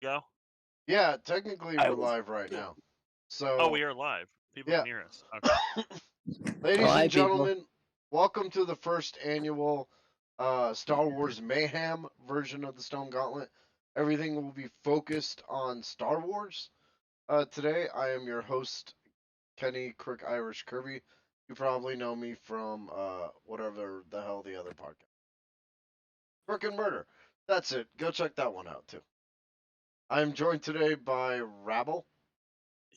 Go. Yeah, technically I we're was. live right now. Oh, we So, are live. People yeah. can hear us. Okay. Ladies Hi, and people. gentlemen, welcome to the first annual Star Wars Mayhem version of the Stone Gauntlet. Everything will be focused on Star Wars. Today, I am your host, Kenny Crick Irish Kirby. You probably know me from whatever the hell the other podcast. Crick and Murder. That's it. Go check that one out, too. I am joined today by Rabble.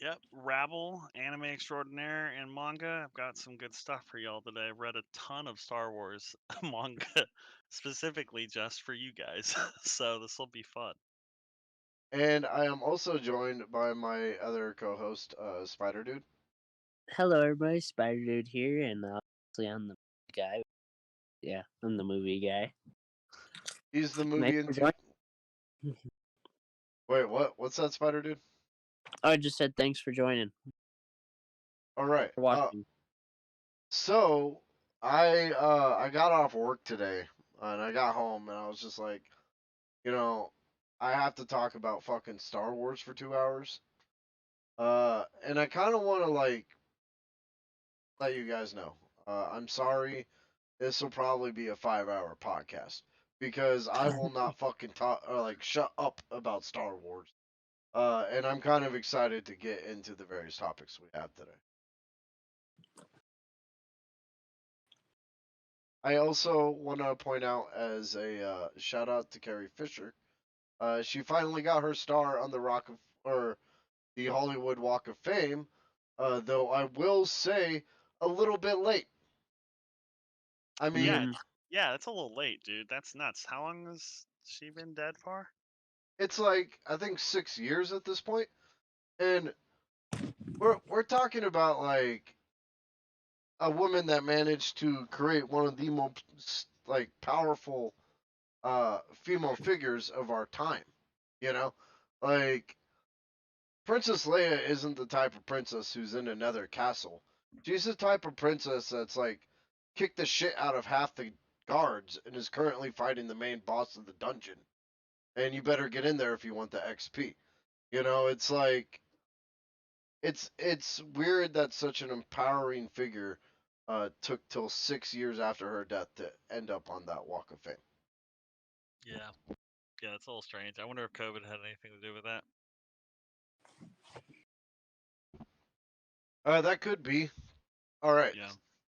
Yep. Rabble, anime extraordinaire, and manga. I've got some good stuff for y'all today. I've read a ton of Star Wars manga specifically just for you guys. So this will be fun. And I am also joined by my other co-host, Spider Dude. Hello, everybody. Spider Dude here, and obviously I'm the guy. Yeah, I'm the movie guy. He's the movie Thanks for into. joining. Wait, what? What's that, Spider Dude? I just said thanks for joining. All right. For watching. So I got off work today, and I got home, and I was just like, you know, I have to talk about fucking Star Wars for 2 hours. And I kind of want to like let you guys know. I'm sorry. This will probably be a 5 hour podcast because I will not fucking talk or like shut up about Star Wars. And I'm kind of excited to get into the various topics we have today. I also want to point out as a shout out to Carrie Fisher. She finally got her star on the the Hollywood Walk of Fame. Though I will say a little bit late. I Yeah. mean, Yeah, that's a little late, dude. That's nuts. How long has she been dead for? it's like I think 6 years at this point, and we're talking about like a woman that managed to create one of the most like powerful female figures of our time. You know, like Princess Leia isn't the type of princess who's in another castle. She's the type of princess that's like kicked the shit out of half the guards and is currently fighting the main boss of the dungeon. And you better get in there if you want the XP. You know, it's like it's weird that such an empowering figure took till 6 years after her death to end up on that Walk of Fame. Yeah. Yeah, it's a little strange. I wonder if COVID had anything to do with that. That could be. All right. Yeah.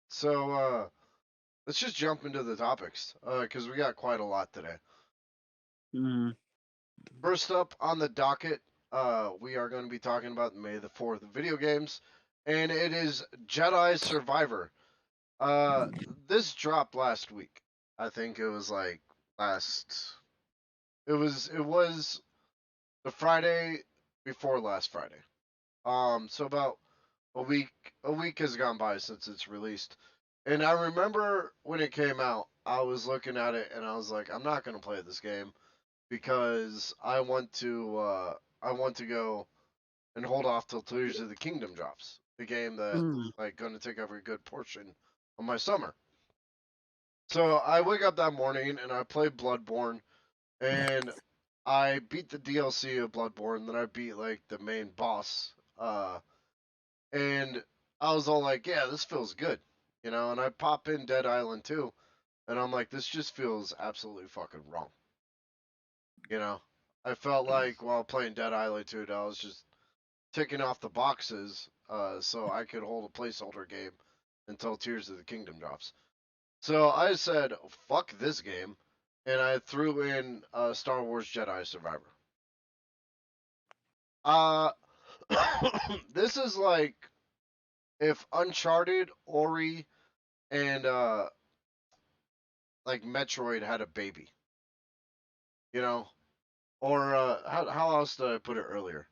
So let's just jump into the topics because we got quite a lot today. Mm. First up on the docket, we are going to be talking about May the 4th video games, and it is Jedi Survivor. Uh, this dropped last week. I think it was like last. It was the Friday before last Friday. So about a week has gone by since it's released. And I remember when it came out, I was looking at it and I was like, I'm not gonna play this game because I want to go and hold off till Tears of the Kingdom drops. The game that like gonna take over a good portion of my summer. So I wake up that morning and I play Bloodborne and I beat the DLC of Bloodborne, then I beat like the main boss. And I was all like, yeah, this feels good. And I pop in Dead Island 2, and I'm like, this just feels absolutely fucking wrong. You know? I felt like while playing Dead Island 2, I was just ticking off the boxes so I could hold a placeholder game until Tears of the Kingdom drops. So I said, fuck this game, and I threw in Star Wars Jedi Survivor. Uh, this is like if Uncharted, Ori, and like Metroid had a baby, you know? Or how else did I put it earlier?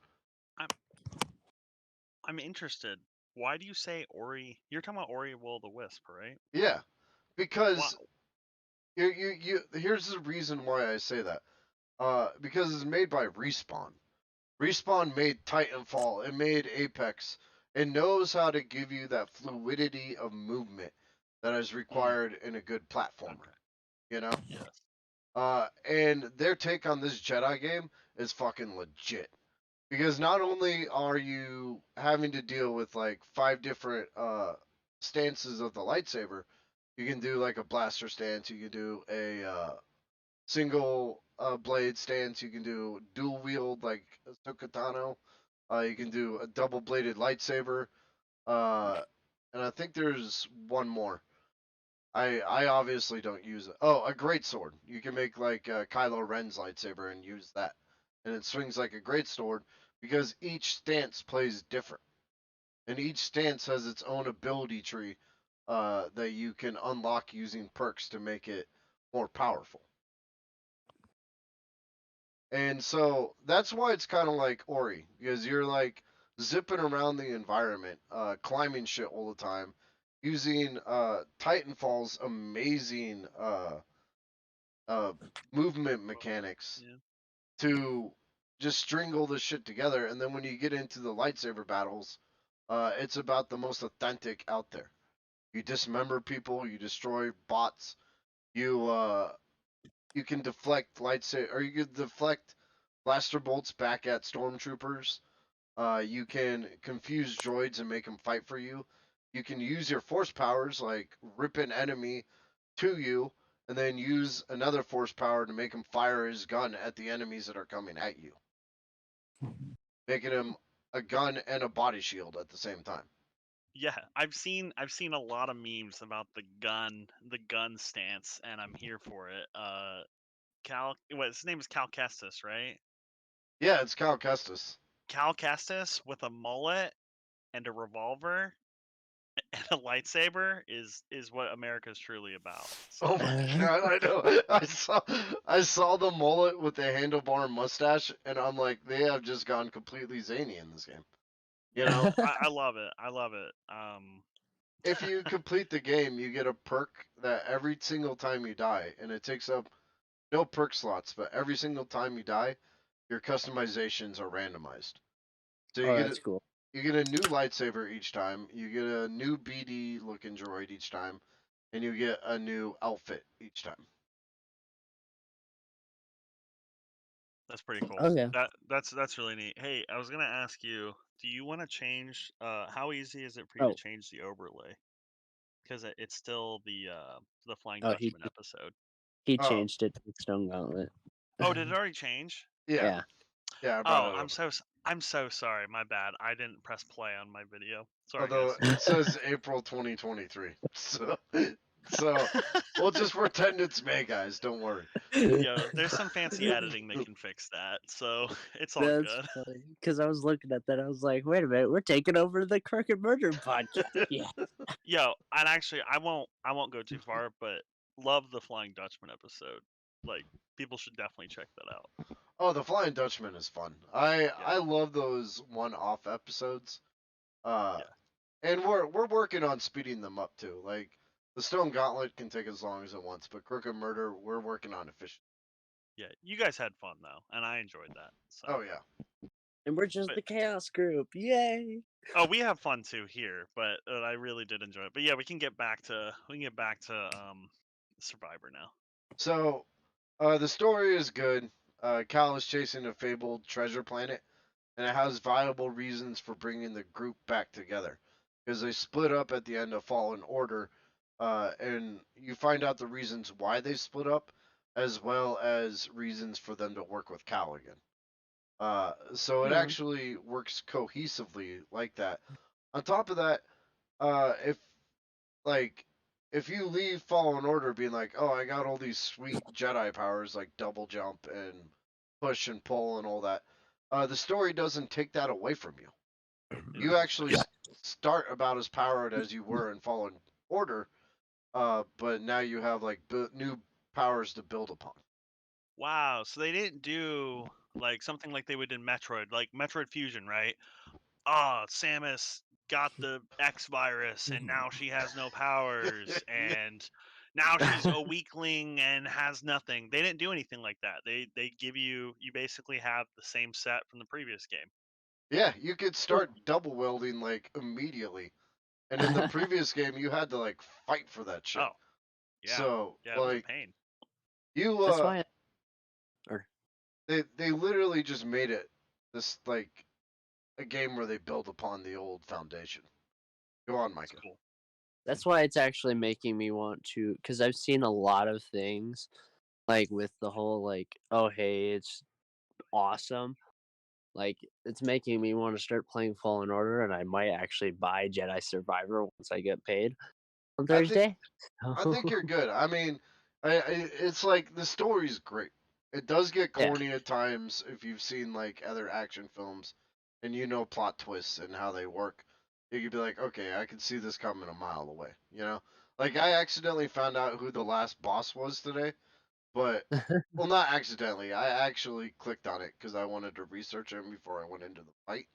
I'm interested. Why do you say Ori? You're talking about Ori Will the Wisp, right? Yeah, Wow. because here's the reason why I say that. Because it's made by Respawn. Respawn made Titanfall, it made Apex. It knows how to give you that fluidity of movement that is required in a good platformer. Okay. You know? Yes. And their take on this Jedi game is fucking legit. Because not only are you having to deal with like 5 different stances of the lightsaber, you can do like a blaster stance, you can do a single blade stance, you can do dual wield like a Sokatano, you can do a double bladed lightsaber, uh, and I think there's one more. I obviously don't use it. Oh, a great sword. You can make like Kylo Ren's lightsaber and use that, and it swings like a great sword because each stance plays different, and each stance has its own ability tree that you can unlock using perks to make it more powerful. And so that's why it's kind of like Ori, because you're like zipping around the environment, climbing shit all the time, using Titanfall's amazing uh, movement mechanics Yeah. to just string all this shit together. And then when you get into the lightsaber battles, it's about the most authentic out there. You dismember people, you destroy bots, you you can deflect lightsaber, or you can deflect blaster bolts back at stormtroopers. You can confuse droids and make them fight for you. You can use your force powers, like rip an enemy to you, and then use another force power to make him fire his gun at the enemies that are coming at you, making him a gun and a body shield at the same time. Yeah, I've seen a lot of memes about the gun stance, and I'm here for it. His name is Cal Kestis, right? Yeah, it's Cal Kestis. Cal Kestis with a mullet and a revolver and a lightsaber is what America's truly about. So Oh my god, I know. I saw the mullet with the handlebar mustache, and I'm like, they have just gone completely zany in this game. You yeah, know, I love it. I love it. if you complete the game, you get a perk that every single time you die, and it takes up no perk slots, but every single time you die, your customizations are randomized. So Oh, that's cool. you get a new lightsaber each time, you get a new BD looking droid each time, and you get a new outfit each time. That's pretty cool. Okay. That's really neat. Hey, I was gonna ask you, do you want to change? How easy is it for you to Oh, change the overlay? Because it's still the Flying oh, he Dutchman episode. he Oh, changed it to Stone Gauntlet. Oh, did it already change? yeah. Yeah. Yeah, I brought Oh, it up. I'm so sorry. My bad. I didn't press play on my video. Sorry, Although guys. it says April 2023. So we'll just pretend it's May, guys. Don't worry. Yo, there's some fancy editing that can fix that, so it's all That's good. funny because I was looking at that. I was like, "Wait a minute, we're taking over the Crooked Murder podcast." Yeah, Yo, and actually, I won't go too far, but love the Flying Dutchman episode. Like, people should definitely check that out. Oh, the Flying Dutchman is fun. I Yeah, love those one-off episodes. Uh, yeah, and we're working on speeding them up too. Like the Stone Gauntlet can take as long as it wants, but Crooked Murder we're working on efficient. yeah. You guys had fun though, and I enjoyed that. So, Oh yeah. and we're just but the Chaos Group. Yay! oh, we have fun too here, but I really did enjoy it. But yeah, we can get back to Survivor now. So the story is good. Cal is chasing a fabled treasure planet, and it has viable reasons for bringing the group back together because they split up at the end of Fallen Order, and you find out the reasons why they split up, as well as reasons for them to work with Cal again. So it No. actually works cohesively like that. On top of that, if like if you leave Fallen Order being like, oh, I got all these sweet Jedi powers like double jump and push and pull and all that, the story doesn't take that away from you. You actually start about as powered as you were in Fallen Order, but now you have like new powers to build upon. Wow, so they didn't do like something like they would in Metroid, like Metroid Fusion, right? Ah, Samus got the X virus and now she has no powers Yeah, and now she's a weakling and has nothing. They didn't do anything like that. They give you basically have the same set from the previous game. yeah, you could Well, start double wielding like immediately, and in the previous game you had to like fight for that shit. Oh, yeah. So Yeah, it was a like pain. You That's why. Or they literally just made it this like a game where they build upon the old foundation. Go on, That's Micah. cool. that's why it's actually making me want to, because I've seen a lot of things like with the whole like, oh hey, it's awesome. Like it's making me want to start playing Fallen Order, and I might actually buy Jedi Survivor once I get paid on I think Thursday. I think you're good. I mean, it's like the story's great. It does get Yeah. corny at times if you've seen like other action films and you know plot twists and how they work. You could be like, okay, I can see this coming a mile away. You know, like I accidentally found out who the last boss was today, but well, not accidentally. I actually clicked on it because I wanted to research him before I went into the fight,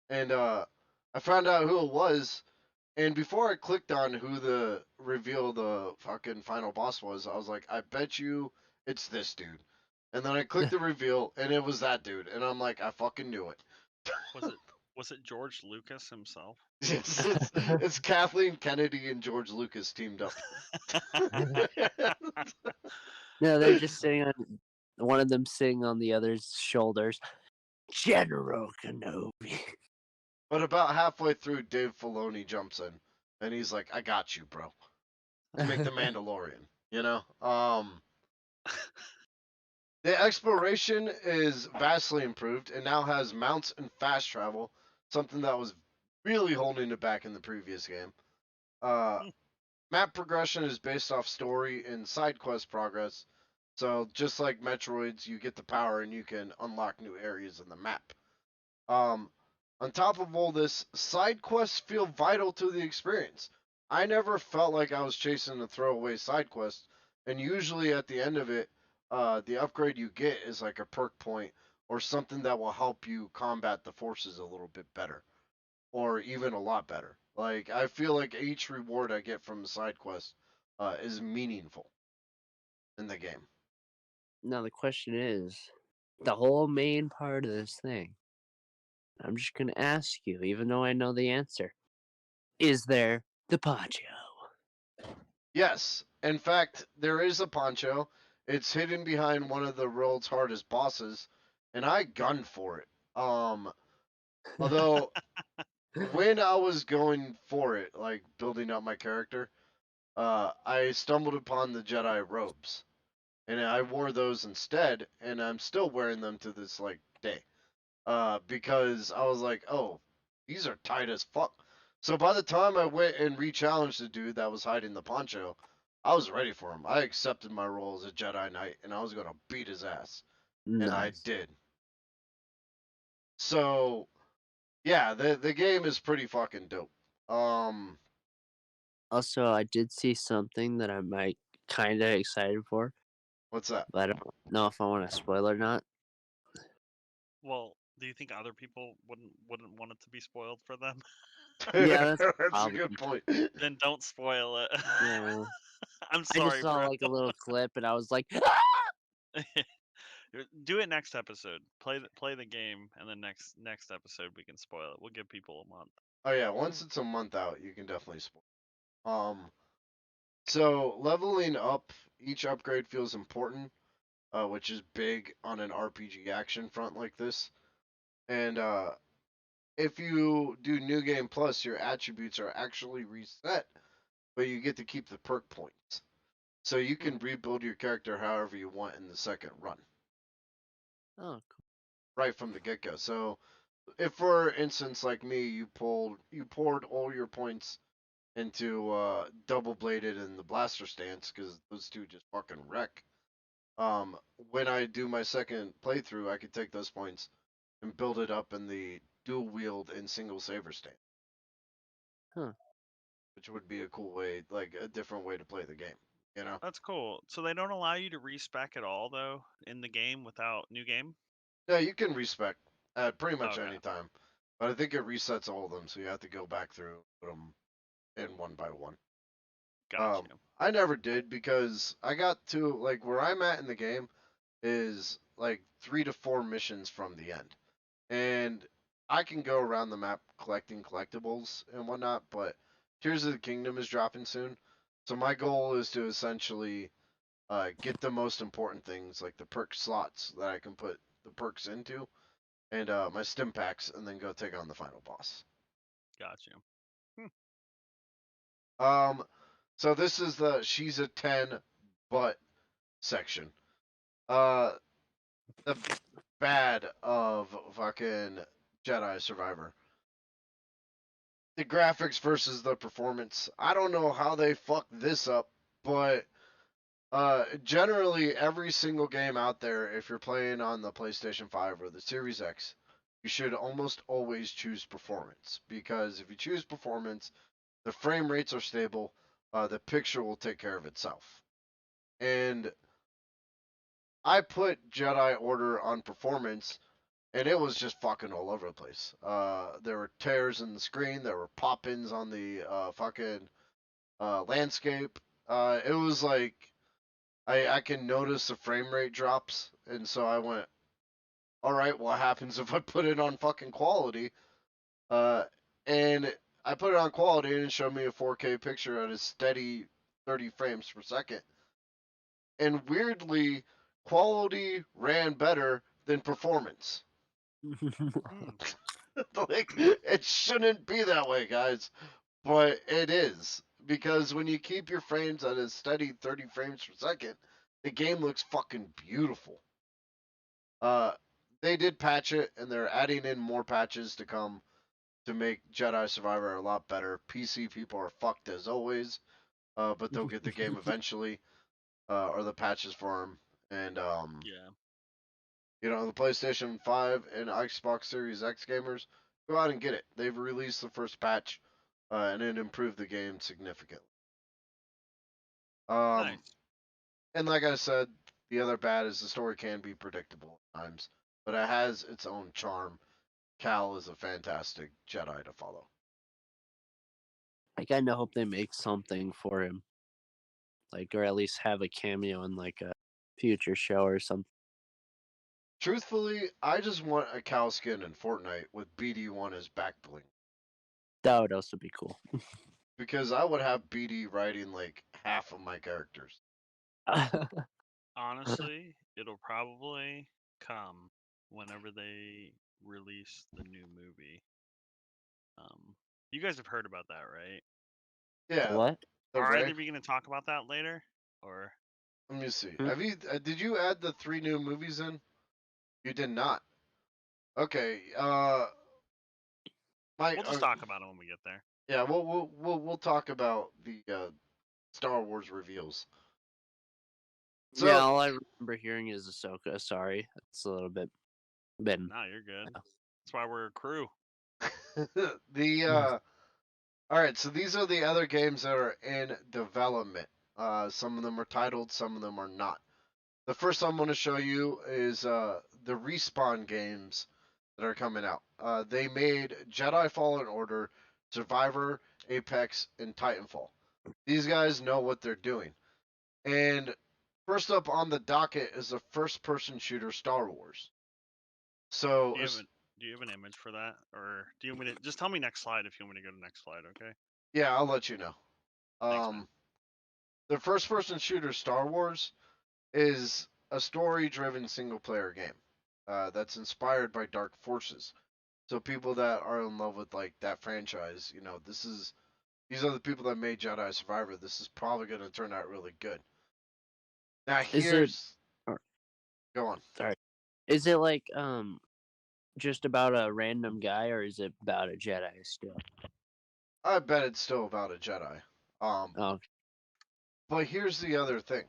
and I found out who it was, and before I clicked on who the reveal the fucking final boss was, I was like, I bet you it's this dude. And then I clicked the reveal, and it was that dude. And I'm like, I fucking knew it. Was it George Lucas himself? It's Kathleen Kennedy and George Lucas teamed up. No, they're just sitting on one of them sitting on the other's shoulders. General Kenobi. But about halfway through, Dave Filoni jumps in, and he's like, I got you, bro. To make the Mandalorian, you know? The exploration is vastly improved and now has mounts and fast travel, something that was really holding it back in the previous game. Uh, Hmm. Map progression is based off story and side quest progress. So just like Metroids, you get the power and you can unlock new areas in the map. Um, on top of all this, side quests feel vital to the experience. I never felt like I was chasing a throwaway side quest, and usually at the end of it, the upgrade you get is like a perk point or something that will help you combat the forces a little bit better, or even a lot better. Like I feel like each reward I get from the side quest is meaningful in the game. Now the question is, the whole main part of this thing. I'm just gonna ask you, even though I know the answer. Is there the poncho? Yes, in fact, there is a poncho. It's hidden behind one of the world's hardest bosses, and I gunned for it. Although when I was going for it, like building up my character, I stumbled upon the Jedi robes, and I wore those instead, and I'm still wearing them to this like day. Because I was like, oh, these are tight as fuck. So by the time I went and re-challenged the dude that was hiding the poncho, I was ready for him. I accepted my role as a Jedi Knight, and I was gonna beat his ass, and I Nice. did. So yeah, the game is pretty fucking dope. Um, Also, I did see something that I might kind of excited for, what's that? but I don't know if I want to spoil or not. Well, do you think other people wouldn't want it to be spoiled for them? Yeah, that's a That's a problem. good point. Then don't spoil it. Yeah, I'm I just sorry, saw bro. like a little clip, and I was like, Do it next episode. Play the game, and then next episode we can spoil it. We'll give people a month. Oh yeah, once it's a month out, you can definitely spoil. So leveling up each upgrade feels important, which is big on an RPG action front like this. And if you do New Game Plus, your attributes are actually reset, but you get to keep the perk points. So you Hmm. can rebuild your character however you want in the second run, "Oh, cool. right from the get go. So if, for instance, like me, you poured all your points into double bladed and the blaster stance because those two just fucking wreck. When I do my second playthrough, I could take those points and build it up in the dual wield and single saber stand, Huh. which would be a cool way, like a different way to play the game. You know? That's cool. So they don't allow you to respec at all though in the game without new game. Yeah, you can respec at pretty much Okay, any time, but I think it resets all of them, so you have to go back through put them in one by one. got you. I never did because I got to like where I'm at in the game is like 3 to 4 missions from the end. And I can go around the map collecting collectibles and whatnot, but Tears of the Kingdom is dropping soon. So my goal is to essentially get the most important things like the perk slots that I can put the perks into, and my stim packs, and then go take on the final boss. Gotcha. So this is the she's a 10 but section. The bad of fucking Jedi Survivor. The graphics versus the performance. I don't know how they fucked this up, but generally every single game out there, if you're playing on the PlayStation 5 or the Series X, you should almost always choose performance, because if you choose performance, the frame rates are stable, the picture will take care of itself. And I put Jedi Order on performance, and it was just fucking all over the place. There were tears in the screen, there were pop-ins on the fucking landscape. It was like I can notice the frame rate drops, and so I went, all right, what happens if I put it on fucking quality? And I put it on quality, and it showed me a 4K picture at a steady 30 frames per second. And weirdly, quality ran better than performance. Like, it shouldn't be that way, guys, but it is, because when you keep your frames at a steady 30 frames per second, the game looks fucking beautiful. Uh, they did patch it, and they're adding in more patches to come to make Jedi Survivor a lot better. PC people are fucked as always, but they'll get the game eventually, or the patches for them. And Yeah. the PlayStation 5 and Xbox Series X gamers, go out and get it. They've released the first patch, and it improved the game significantly. Nice. And like I said, the other bad is the story can be predictable at times, but it has its own charm. Cal is a fantastic Jedi to follow. I kind of hope they make something for him, like, or at least have a cameo in like a future show or something. Truthfully, I just want a Cal skin in Fortnite with BD1 as back bling, That would also be cool. because I would have BD writing like half of my characters. Honestly, it'll probably come whenever they release the new movie. You guys have heard about that, right? Yeah, What? the Are Ray. either of you going to talk about that later, or Let me see. Hmm? Have you? Did you add the 3 new movies in? You did not. Okay. we'll just talk about it when we get there? Yeah. We'll talk about the Star Wars reveals. Yeah, So all I remember hearing is Ahsoka. Sorry, it's a little bit. Been. No, you're good. That's why we're a crew. the all right. So these are the other games that are in development. Some of them are titled, some of them are not. The first I'm going to show you is the Respawn games that are coming out. They made Jedi Fallen Order, Survivor, Apex, and Titanfall. These guys know what they're doing. And first up on the docket is the first-person shooter Star Wars. So Do you have an image for that, or do you want me to just tell me next slide if you want me to go to next slide? Okay. yeah, I'll let you know. Thanks, man. The first-person shooter Star Wars is a story-driven single-player game that's inspired by Dark Forces. So people that are in love with like that franchise, these are the people that made Jedi Survivor. This is probably going to turn out really good. Now Is it? go on. Sorry. Is it like just about a random guy, or is it about a Jedi still? I bet it's still about a Jedi. Oh, But here's the other thing.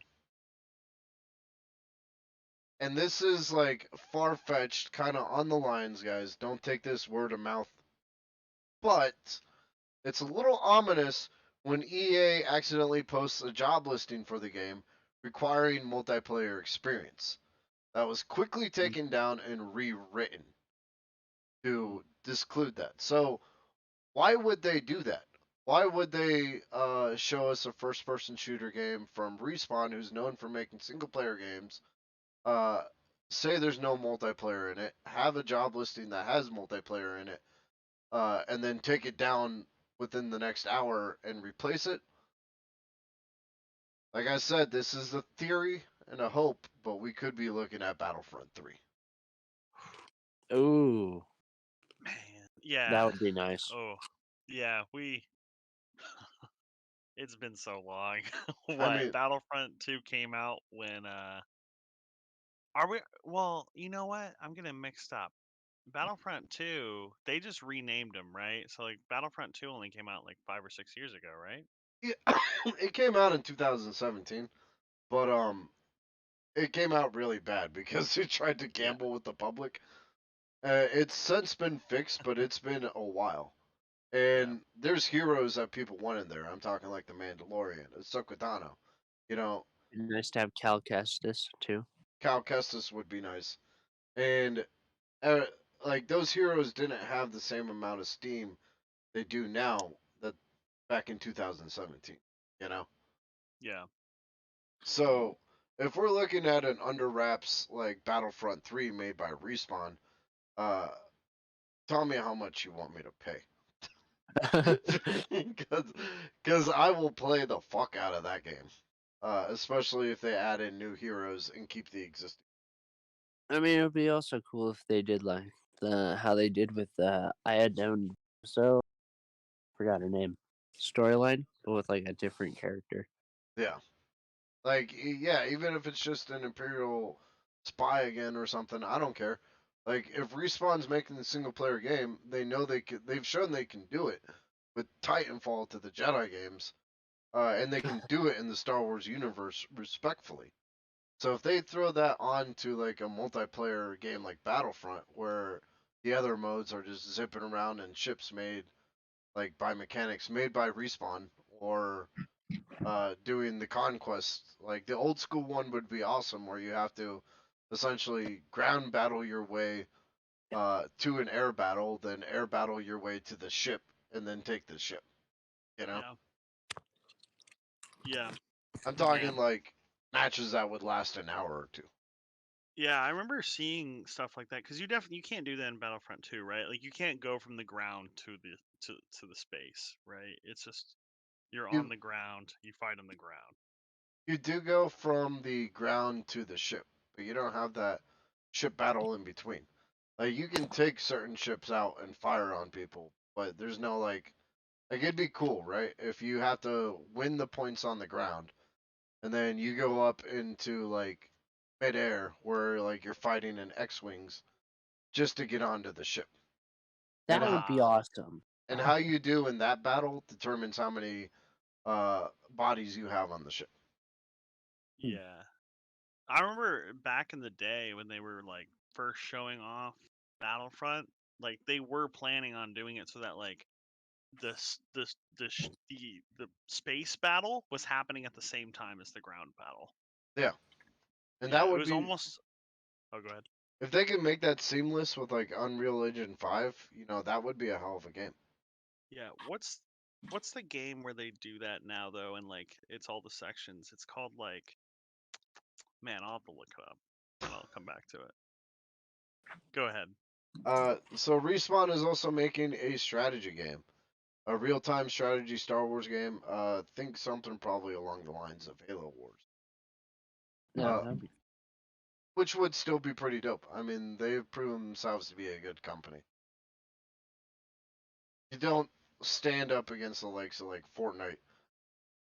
And this is like far-fetched, kind of on the lines, guys. Don't take this word of mouth. But it's a little ominous when EA accidentally posts a job listing for the game requiring multiplayer experience. That was quickly taken down and rewritten to disclude that. So why would they do that? Why would they show us a first-person shooter game from Respawn, who's known for making single-player games, uh, say there's no multiplayer in it, have a job listing that has multiplayer in it, and then take it down within the next hour and replace it? Like I said, this is a theory and a hope, but we could be looking at Battlefront 3. Ooh, Man, that yeah. would be nice. Oh, yeah. It's been so long. I What mean, Battlefront 2 came out when? Are we? Well, you know what? I'm getting mixed up. Battlefront 2, they just renamed them, right? So like Battlefront 2 only came out like 5 or 6 years ago, right? yeah, it came out in 2017, but it came out really bad because it tried to Yeah. gamble with the public. It's since been fixed, but it's been a while. Yeah. And there's heroes that people want in there. I'm talking like the Mandalorian, Ahsoka Tano. You know, Nice to have Cal Kestis too. Cal Kestis would be nice. And like those heroes didn't have the same amount of steam they do now that back in 2017. You know, Yeah. so if we're looking at an under wraps like Battlefront 3 made by Respawn, uh, tell me how much you want me to pay. Because I will play the fuck out of that game, especially if they add in new heroes and keep the existing. I mean, it would be also cool if they did like how they did with I had known so forgot her name storyline, but with like a different character. Yeah, like yeah, even if it's just an Imperial spy again or something, I don't care. Like if Respawn's making the single player game, they know they can. They've shown they can do it with Titanfall to the Jedi games, and they can do it in the Star Wars universe respectfully. So if they throw that on to like a multiplayer game like Battlefront, where the other modes are just zipping around and ships made like by mechanics made by Respawn, or doing the conquest, like the old school one would be awesome, where you have to essentially ground battle your way to an air battle, then air battle your way to the ship, and then take the ship. You know, Yeah. Yeah. I'm talking Man. like matches that would last an hour or two. Yeah, I remember seeing stuff like that because you can't do that in Battlefront 2, right? Like you can't go from the ground to the space, right? It's just you're on You the ground, you fight on the ground. You do go from the ground to the ship, but you don't have that ship battle in between. Like you can take certain ships out and fire on people, but there's no like it'd be cool, right? If you have to win the points on the ground and then you go up into like midair where like you're fighting in X-wings just to get onto the ship. And That would be Ah, awesome. how you do in that battle determines how many bodies you have on the ship. Hmm. yeah. I remember back in the day when they were like first showing off Battlefront, like they were planning on doing it so that like the space battle was happening at the same time as the ground battle. Yeah. And that Yeah, it would was be almost. Oh, go ahead. if they could make that seamless with like Unreal Engine 5, that would be a hell of a game. Yeah, what's the game where they do that now though, and like it's all the sections? It's called like, man, I'll have to look it up and I'll come back to it. Go ahead. So Respawn is also making a strategy game, a real-time strategy Star Wars game. Think something probably along the lines of Halo Wars. Yeah, Uh, that'd be which would still be pretty dope. I mean, they've proven themselves to be a good company. You don't stand up against the likes of like Fortnite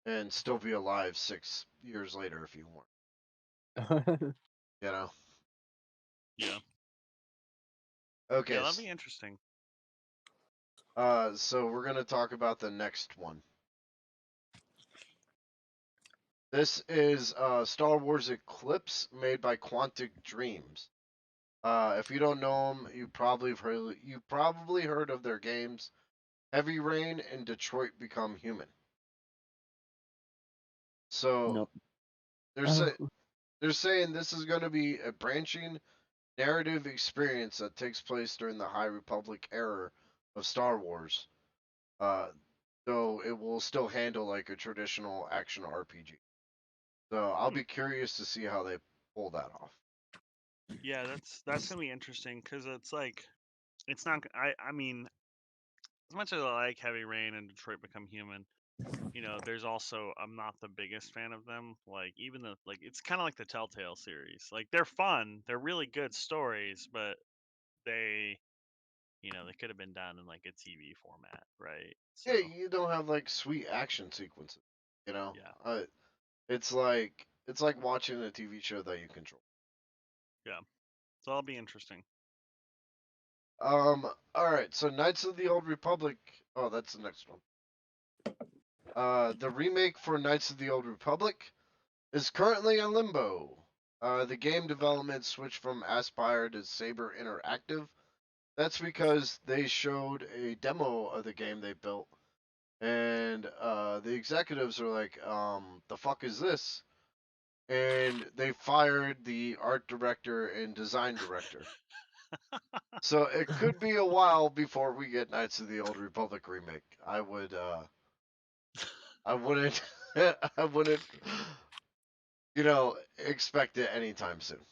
and still be alive 6 years later if you want. You know. Yeah. Yeah, Okay. that'd be interesting. So we're gonna talk about the next one. This is Star Wars Eclipse, made by Quantic Dreams. If you don't know them, you probably heard of their games, Heavy Rain and Detroit Become Human. So nope. they're say, they're saying this is going to be a branching narrative experience that takes place during the High Republic era of Star Wars. Uh, though it will still handle like a traditional action RPG. So I'll Hmm. be curious to see how they pull that off. Yeah, that's gonna be interesting because it's like it's not. I mean, as much as I like Heavy Rain and Detroit Become Human, there's also I'm not the biggest fan of them. Like even the like it's kind of like the Telltale series. Like they're fun, they're really good stories, but they they could have been done in like a TV format, right? So Yeah, you don't have like sweet action sequences. You know, yeah, it's like watching a TV show that you control. yeah. So that'll be interesting. All right. So Knights of the Old Republic. Oh, that's the next one. The remake for Knights of the Old Republic is currently in limbo. The game development switched from Aspire to Saber Interactive. That's because they showed a demo of the game they built, and the executives are like, "The fuck is this?" And they fired the art director and design director. So it could be a while before we get Knights of the Old Republic remake. I wouldn't, I wouldn't, expect it anytime soon.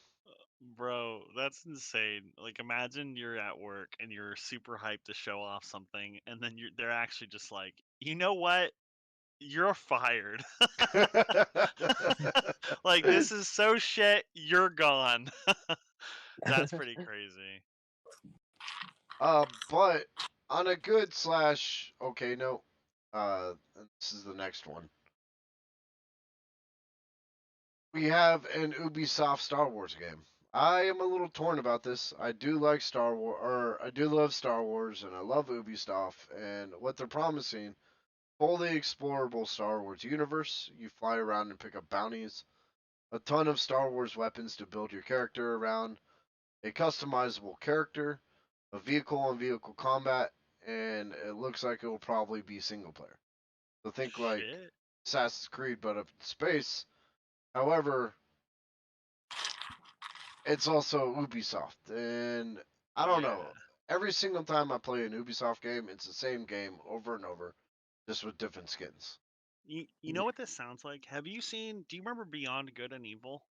Bro, that's insane. Like imagine you're at work and you're super hyped to show off something and then they're actually just like, "You know what? You're fired." Like this is so shit, you're gone. That's pretty crazy. But on a good slash okay note, this is the next one. We have an Ubisoft Star Wars game. I am a little torn about this. I do like Star Wars, or I do love Star Wars, and I love Ubisoft, and what they're promising. Fully explorable Star Wars universe. You fly around and pick up bounties. A ton of Star Wars weapons to build your character around. A customizable character. A vehicle on vehicle combat. And it looks like it will probably be single player. So think like Shit. Assassin's Creed, but up in space. However, it's also Ubisoft. And I don't Yeah. know. Every single time I play an Ubisoft game, it's the same game over and over, just with different skins. You know what this sounds like? Do you remember Beyond Good and Evil?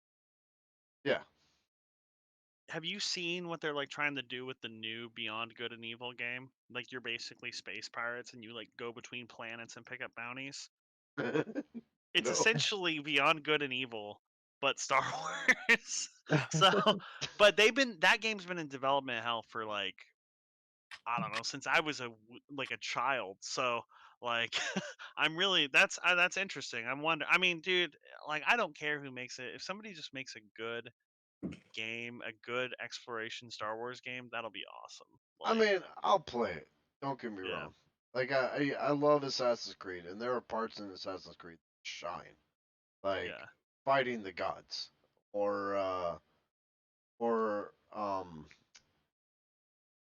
Yeah. Have you seen what they're like trying to do with the new Beyond Good and Evil game? Like you're basically space pirates and you like go between planets and pick up bounties. It's No. essentially Beyond Good and Evil, but Star Wars. So, but that game's been in development hell for like I don't know since I was like a child. So like I'm really that's interesting. I'm wondering. I mean, dude, like I don't care who makes it. If somebody just makes a good game, a good exploration Star Wars game, that'll be awesome. I Like, mean, I'll play it. Don't get me yeah, wrong. Like I love Assassin's Creed, and there are parts in Assassin's Creed that shine, like yeah, fighting the gods, or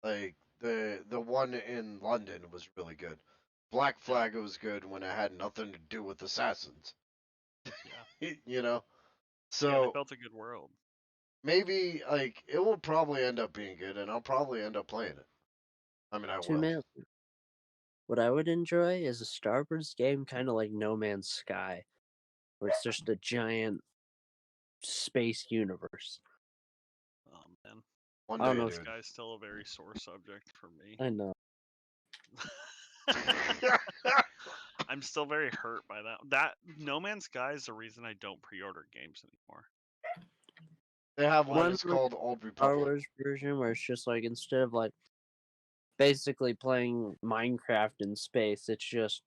like the one in London was really good. Black yeah, Flag was good when it had nothing to do with assassins. yeah, you know, yeah. They so built a good world. maybe like it will probably end up being good, and I'll probably end up playing it. I mean, I Two will. man. What I would enjoy is a Star Wars game, kind of like No Man's Sky, where it's just a giant space universe. Oh man, One I don't day, know this if dude. guy's still a very sore subject for me. I know. I'm still very hurt by that. That No Man's Sky is the reason I don't pre-order games anymore. They have one Like, One that's with called Old Star Republic. Wars version where it's just like instead of like basically playing Minecraft in space, it's just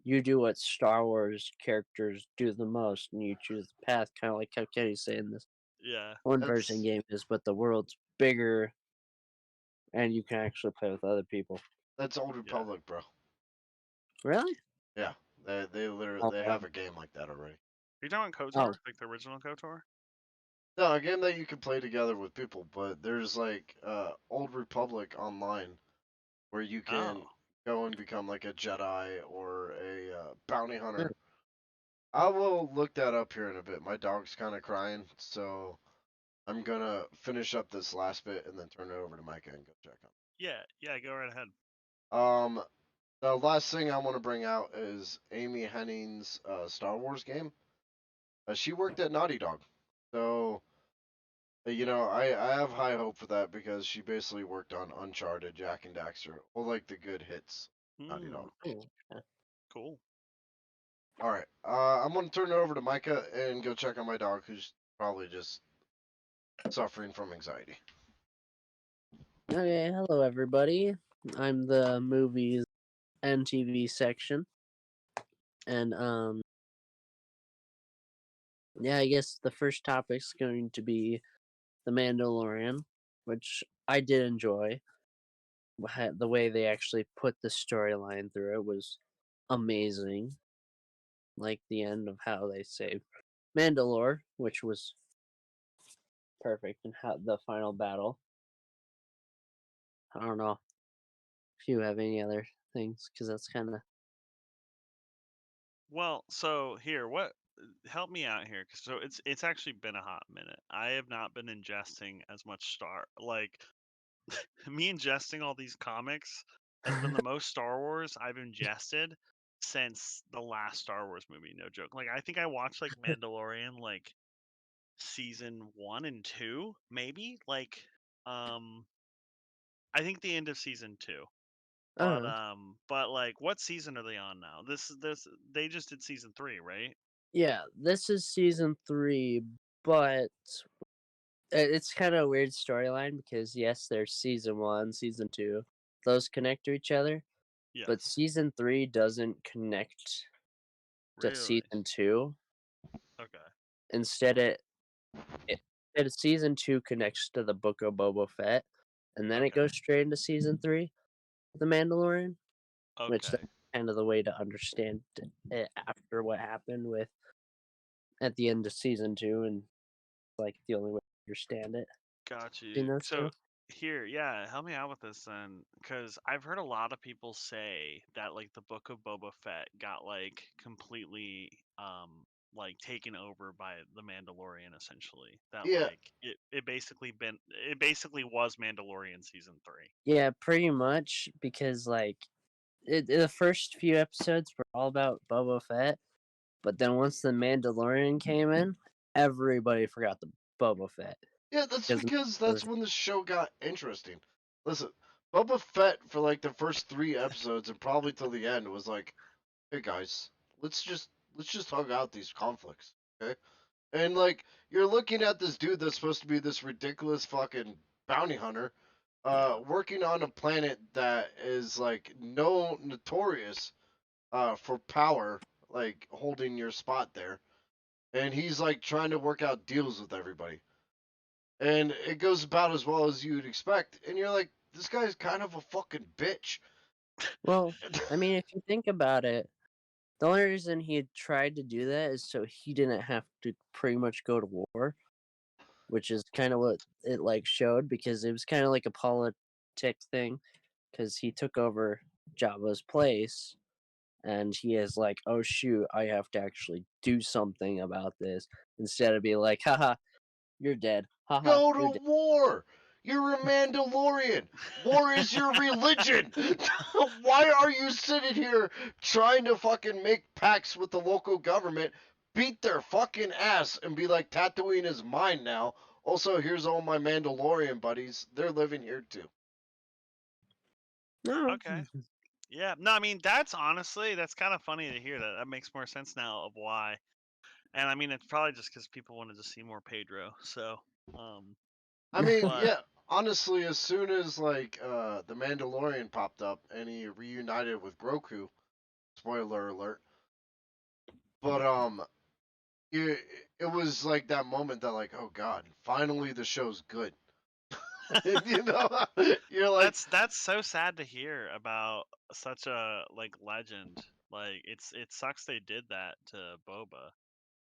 you do what Star Wars characters do the most, and you choose the path, kind of like how Kenny's saying this yeah, one version That's game is, but the world's bigger and you can actually play with other people. that's Old yeah. Republic, bro. Really? Yeah, they literally Oh, they wow. have a game like that already. Are you talking Oh, KOTOR? Like the original KOTOR? No, a game that you can play together with people, but there's like Old Republic online where you Oh, can go and become like a Jedi or a bounty yeah. hunter. I will look that up here in a bit. My dog's kind of crying, so I'm gonna finish up this last bit and then turn it over to Micah and go check yeah, yeah. Go right ahead. on. The last thing I want to bring out is Amy Henning's Star Wars game. She worked at Naughty Dog, so I have high hope for that because she basically worked on Uncharted, Jack and Daxter, all like the good hits. Naughty Hmm, Dog. Oh, yeah. cool. All right. I'm gonna turn it over to Micah and go check on my dog, who's probably just suffering from anxiety. Okay, hello everybody. I'm the movies and TV section, and yeah, I guess the first topic's going to be The Mandalorian, which I did enjoy. The way they actually put the storyline through it was amazing. Like the end of how they saved Mandalore, which was perfect, and how the final battle. I don't know if you have any other things, because that's kind of Well, so here, what help me out here? 'Cause so it's actually been a hot minute. I have not been ingesting as much me ingesting all these comics has been the most Star Wars I've ingested since the last Star Wars movie, no joke. Like I think I watched like Mandalorian like season 1 and 2, maybe? Like I think the end of season 2. But uh but like what season are they on now? This they just did season 3, right? yeah. This is season 3, but it's kind of a weird storyline because yes, there's season 1, season 2, those connect to each other, but Yes. season 3 doesn't connect to Really? season 2. Okay. Instead, it instead season 2 connects to the Book of Boba Fett, and then it Okay. goes straight into season 3, The Mandalorian, which Okay. that's kind of the way to understand it after what happened with at the end of season 2, and like the only way to understand it Got in you. those So two. here, yeah, help me out with this then, because I've heard a lot of people say that like the Book of Boba Fett got like completely like taken over by the Mandalorian essentially. That Yeah, like it basically was Mandalorian season 3. Yeah, pretty much because like the first few episodes were all about Boba Fett, but then once the Mandalorian came in, everybody forgot the Boba Fett yeah, that's because because that's when the show got interesting. Listen, Boba Fett for like the first 3 episodes and probably till the end was like, hey guys, let's just hug out these conflicts, okay? And like you're looking at this dude that's supposed to be this ridiculous fucking bounty hunter, Yeah. working on a planet that is like notorious for power, like holding your spot there. And he's like trying to work out deals with everybody. And it goes about as well as you'd expect. And you're like, this guy's kind of a fucking bitch. well, I mean, if you think about it, the only reason he had tried to do that is so he didn't have to pretty much go to war, which is kind of what it like showed because it was kind of like a politic thing because he took over Jabba's place and he is like, oh shoot, I have to actually do something about this instead of being like, haha, you're dead. Haha, Go you're to dead. war. You're a Mandalorian. War is your religion. Why are you sitting here trying to fucking make pacts with the local government, beat their fucking ass, and be like, Tatooine is mine now? Also, here's all my Mandalorian buddies. They're living here too. No. Okay. Yeah. No, I mean that's honestly that's kind of funny to hear that. That makes more sense now of why. And I mean it's probably just because people wanted to see more Pedro. So um I mean, but yeah, honestly, as soon as like the Mandalorian popped up and he reunited with Grogu, spoiler alert. But it, it was like that moment that like, oh god, finally the show's good. you know, you're like, that's so sad to hear about such a like legend. Like it sucks they did that to Boba.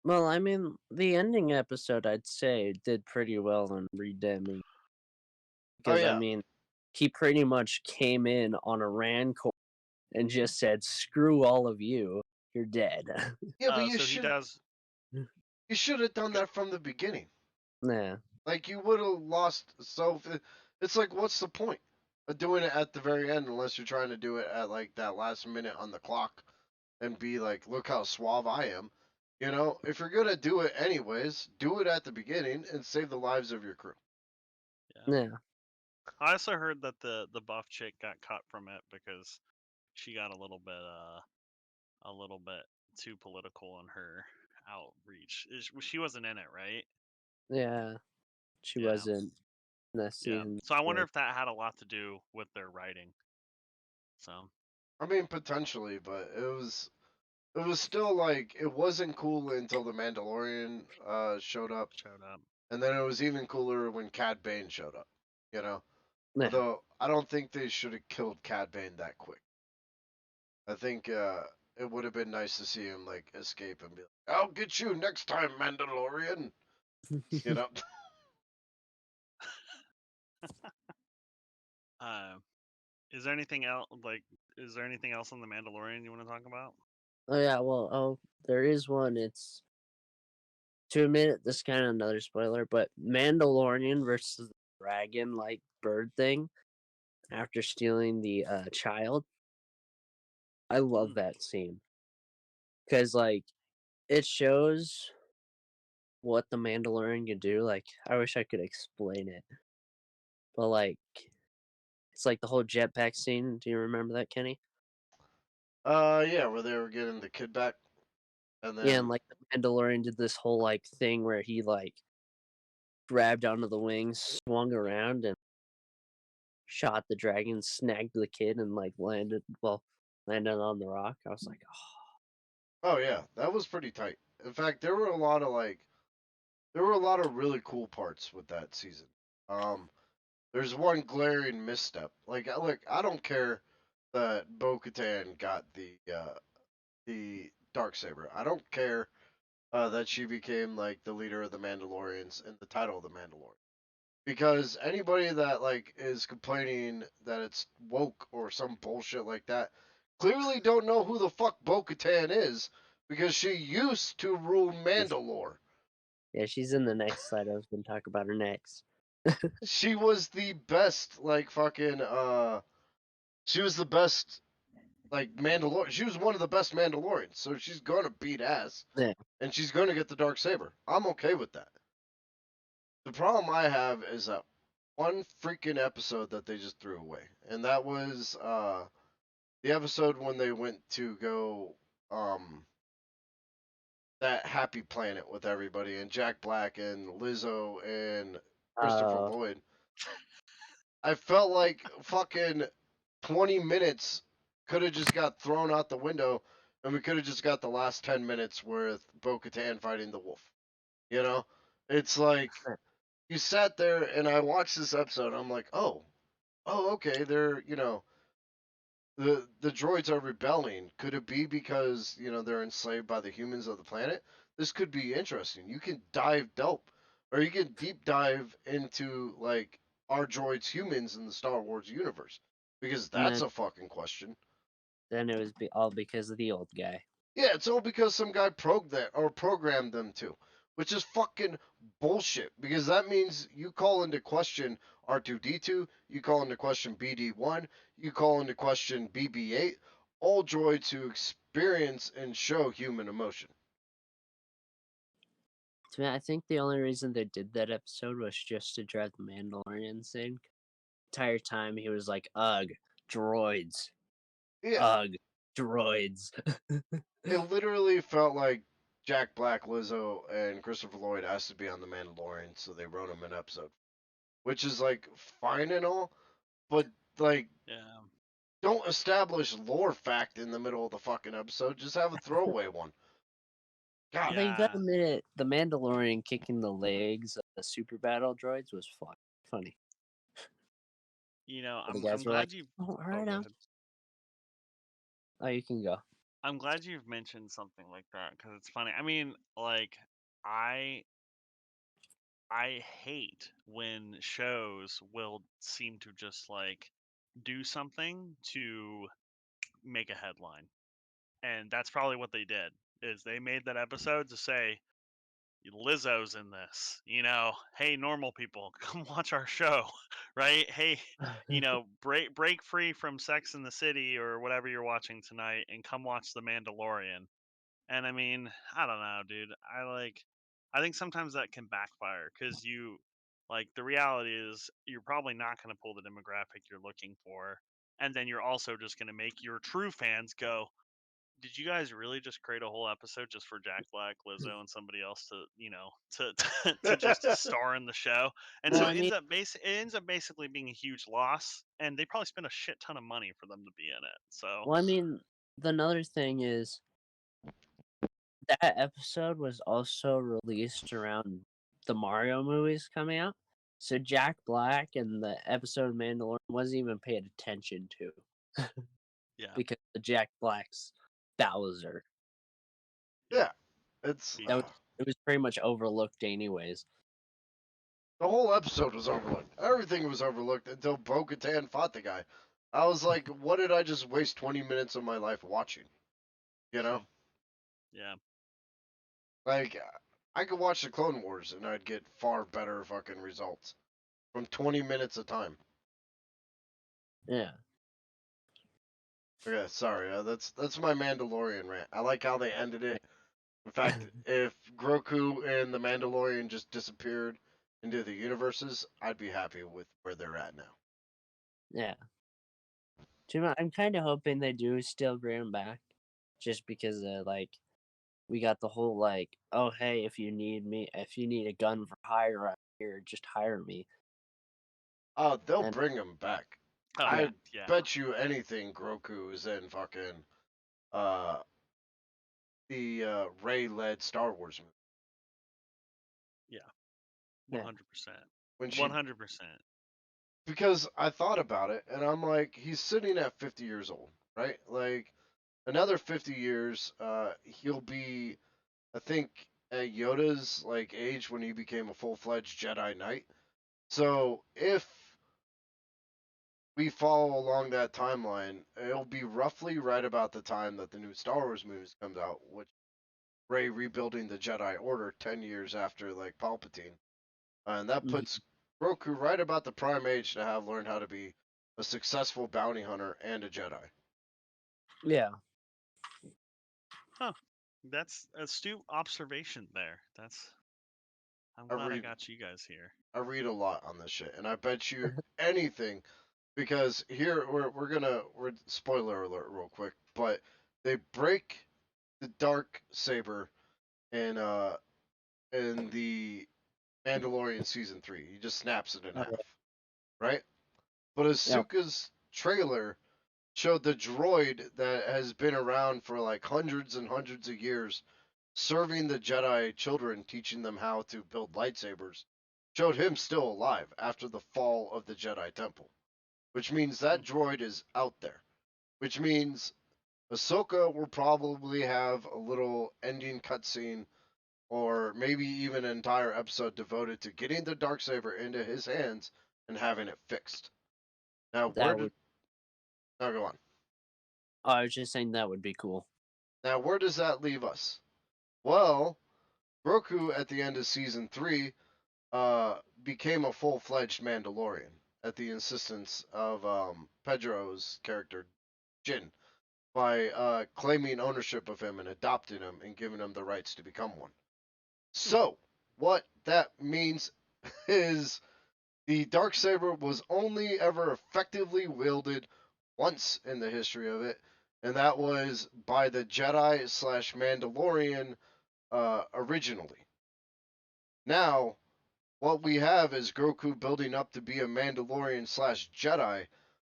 Well, I mean, the ending episode, I'd say, did pretty well in redeeming oh because, I yeah, mean, he pretty much came in on a Rancor and just said, screw all of you, you're dead. yeah, but So he does. you should have done that from the beginning. Yeah. Like you would have lost. So it's like, what's the point of doing it at the very end unless you're trying to do it at like that last minute on the clock and be like, look how suave I am. You know, if you're gonna do it anyways, do it at the beginning and save the lives of your crew. Yeah. Yeah. I also heard that the buff chick got cut from it because she got a little bit too political in her outreach. She wasn't in it, right? Yeah, she Yeah. wasn't in that Yeah. season. So I wonder if that had a lot to do with their writing. So I mean, potentially, but it was still like it wasn't cool until the Mandalorian showed up, showed up. and then it was even cooler when Cad Bane showed up. You know, Yeah. although I don't think they should have killed Cad Bane that quick. I think it would have been nice to see him like escape and be like, "I'll get you next time, Mandalorian." You know. Uh, is there anything else? Is there anything else on the Mandalorian you want to talk about? Oh yeah, well, there is one. It's to admit this is kind of another spoiler, but Mandalorian versus the dragon like bird thing after stealing the child. I love that scene because like it shows what the Mandalorian can do. Like I wish I could explain it, but like it's like the whole jetpack scene. Do you remember that, Kenny? Yeah, where they were getting the kid back, and Yeah, and then like the Mandalorian did this whole like thing where he like grabbed onto the wings, swung around, and shot the dragon, snagged the kid, and like landed on the rock. I was like, oh yeah, that was pretty tight. In fact, there were a lot of really cool parts with that season. Um, there's one glaring misstep. Like, look, I don't care that Bo-Katan got the dark saber. I don't care that she became like the leader of the Mandalorians and the title of the Mandalorian. Because anybody that like is complaining that it's woke or some bullshit like that clearly don't know who the fuck Bo-Katan is because she used to rule Mandalore. yeah, she's in the next slide. I was gonna talk about her next. She was the best like fucking she was the best like Mandalorian. She was one of the best Mandalorians, so she's gonna beat ass Yeah, and she's gonna get the dark saber. I'm okay with that. The problem I have is that one freaking episode that they just threw away, and that was the episode when they went to go that happy planet with everybody and Jack Black and Lizzo and Christopher uh, Lloyd. I felt like fucking 20 minutes could have just got thrown out the window and we could have just got the last 10 minutes with Bo-Katan fighting the wolf. You know? It's like you sat there and I watched this episode and I'm like, "Oh, okay, they're, the droids are rebelling. Could it be because, they're enslaved by the humans of the planet? This could be interesting. You can dive dope or you can deep dive into like are droids humans in the Star Wars universe? Because and that's a fucking question. then it was all because of the old guy. Yeah, it's all because some guy programmed them to, which is fucking bullshit. Because that means you call into question R2D2, you call into question BD1, you call into question BB8, all droids who experience and show human emotion. To me, I think the only reason they did that episode was just to drive the Mandalorian insane. Entire time he was like, "Ugh, droids, Yeah, ugh, droids." it literally felt like Jack Black, Lizzo, and Christopher Lloyd asked to be on The Mandalorian, so they wrote him an episode, which is like fine and all, but like Yeah. don't establish lore fact in the middle of the fucking episode. Just have a throwaway one. God. Although you gotta admit it, the Mandalorian kicking the legs of the super battle droids was funny. The I'm guys I'm were like, glad you. "Oh, all Oh, right go now." ahead. Oh, you can go. I'm glad you've mentioned something like that because it's funny. I mean, like, I I hate when shows will seem to just like do something to make a headline. And that's probably what they did. Is they made that episode to say Lizzo's in this. Hey normal people, come watch our show, right? Hey, break free from Sex in the City or whatever you're watching tonight and come watch The Mandalorian. And I mean, I don't know, dude. I think sometimes that can backfire because the reality is you're probably not going to pull the demographic you're looking for. And then you're also just going to make your true fans go, did you guys really just create a whole episode just for Jack Black, Lizzo, and somebody else to to just star in the show? And Well, so I mean, it ends up basically being a huge loss, and they probably spent a shit ton of money for them to be in it. So the another thing is that episode was also released around the Mario movies coming out. So Jack Black and the episode of Mandalorian wasn't even paid attention to yeah, because the Jack Black's Bowser. Yeah, it's He- That was, it was pretty much overlooked anyways. the whole episode was overlooked. Everything was overlooked until Bo-Katan fought the guy. I was like, what did I just waste 20 minutes of my life watching? You know, yeah. like I could watch the Clone Wars and I'd get far better fucking results from 20 minutes of time. Yeah. Okay, sorry, that's my Mandalorian rant. I like how they ended it. In fact, if Grogu and the Mandalorian just disappeared into the universes, I'd be happy with where they're at now. Yeah. I'm kind of hoping they do still bring him back, just because like we got the whole like, oh hey, if you need a gun for hire out here, just hire me. Oh, they'll And bring him back. Oh I yeah. bet you anything Grogu is in fucking uh the Ray-led Star Wars movie. Yeah. Yeah. 100%. When she 100%. because I thought about it and I'm like, he's sitting at 50 years old, right? Like another 50 years, he'll be, I think, at Yoda's like age when he became a full-fledged Jedi Knight. So if we follow along that timeline, it'll be roughly right about the time that the new Star Wars movies comes out, which Rey rebuilding the Jedi Order 10 years after like Palpatine, and that Mhm. puts Roku right about the prime age to have learned how to be a successful bounty hunter and a Jedi. Yeah. Huh. That's astute observation there. I'm I glad I read got you guys here. I read a lot on this shit, and I bet you anything because here we're spoiler alert real quick, but they break the dark saber in the Mandalorian season 3. He just snaps it in half, right? But Yeah. Ahsoka's trailer showed the droid that has been around for like hundreds and hundreds of years, serving the Jedi children, teaching them how to build lightsabers, showed him still alive after the fall of the Jedi Temple, which means that droid is out there, which means Ahsoka will probably have a little ending cutscene or maybe even an entire episode devoted to getting the Darksaber into his hands and having it fixed. Now, That would. now go on. Oh, I was just saying that would be cool. Now, where does that leave us? Well, Roku at the end of season 3 became a full-fledged Mandalorian at the insistence of Pedro's character Jin by claiming ownership of him and adopting him and giving him the rights to become one. So, what that means is the Darksaber was only ever effectively wielded once in the history of it, and that was by the Jedi slash Mandalorian originally. Now, what we have is Grogu building up to be a Mandalorian slash Jedi.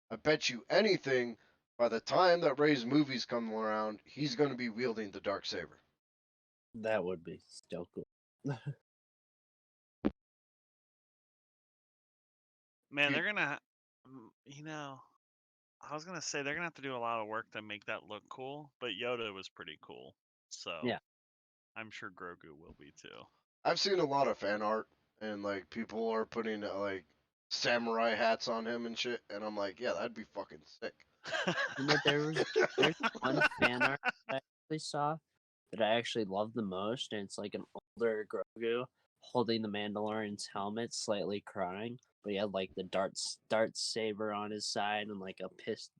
I bet you anything, by the time that Rey's movies come around, he's going to be wielding the Darksaber. That would be still cool. Man, You- they're gonna, you know, I was gonna say they're gonna have to do a lot of work to make that look cool, but Yoda was pretty cool, so Yeah. I'm sure Grogu will be too. I've seen a lot of fan art, and like people are putting like samurai hats on him and shit, and I'm like, yeah, that'd be fucking sick. There's one fan art I actually saw that I actually love the most, and it's like an older Grogu holding the Mandalorian's helmet, slightly crying, but he had like the dart saber on his side and like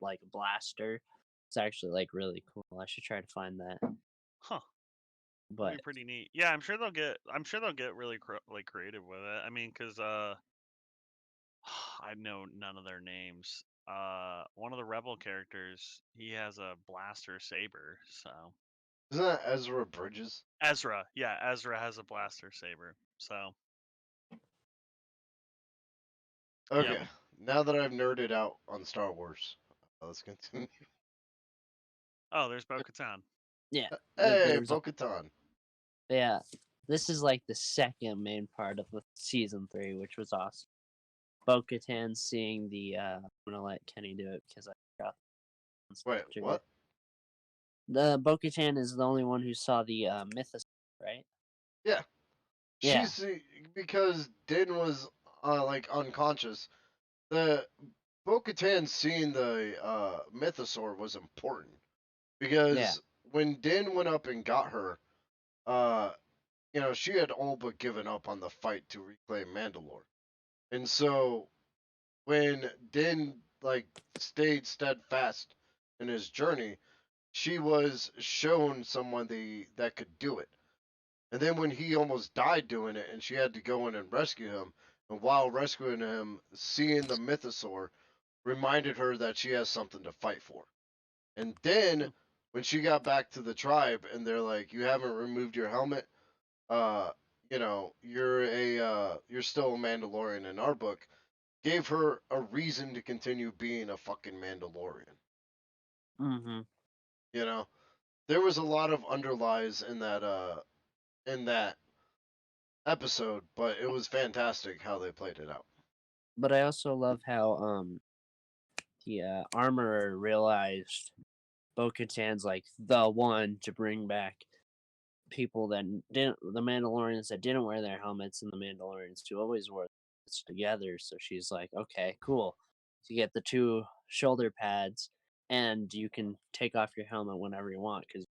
like a blaster. It's actually like really cool. I should try to find that. Huh. That'd But be pretty neat. Yeah, I'm sure they'll get really like creative with it. I mean, cause I know none of their names. one of the rebel characters, he has a blaster saber. So Isn't that Ezra Bridges? Ezra, yeah, Ezra has a blaster saber. So Okay, yep. now that I've nerded out on Star Wars, let's continue. Oh, there's Bo-Katan. Yeah. Hey, There's Bo-Katan. yeah. This is like the second main part of the season 3, which was awesome. Bo-Katan seeing the I'm gonna let Kenny do it because I forgot. Wait, what? The Bo-Katan is the only one who saw the mythos, right? Yeah. Yeah. She's because Din was like unconscious. The Bo-Katan seeing the mythosaur was important because when Din went up and got her, uh, she had all but given up on the fight to reclaim Mandalore, and so when Din like stayed steadfast in his journey, she was shown someone that could do it. And then when he almost died doing it, and she had to go in and rescue him, and while rescuing him, seeing the mythosaur reminded her that she has something to fight for. And then when she got back to the tribe, and they're like, "You haven't removed your helmet. Uh, you're still a Mandalorian in our book." Gave her a reason to continue being a fucking Mandalorian. Mm-hmm. You know, there was a lot of underlies in that episode, but it was fantastic how they played it out. But I also love how the armorer realized Bo-Katan's like the one to bring back people that didn't, the Mandalorians that didn't wear their helmets, and the Mandalorians who always wore helmets together. So she's like, okay, cool. So you get the 2 shoulder pads, and you can take off your helmet whenever you want because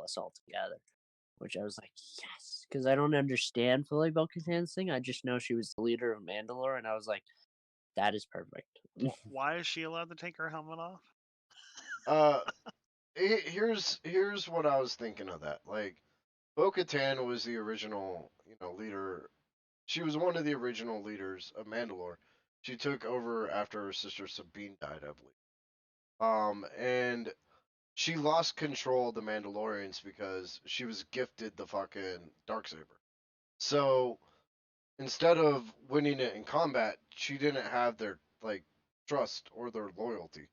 us all together. Which I was like, yes, because I don't understand fully Bo-Katan's thing. I just know she was the leader of Mandalore, and I was like, that is perfect. Why is she allowed to take her helmet off? Uh, here's what I was thinking of that. Like, Bo-Katan was the original, leader. She was one of the original leaders of Mandalore. She took over after her sister Sabine died, I believe. And she lost control of the Mandalorians because she was gifted the fucking darksaber. So instead of winning it in combat, she didn't have their like trust or their loyalty,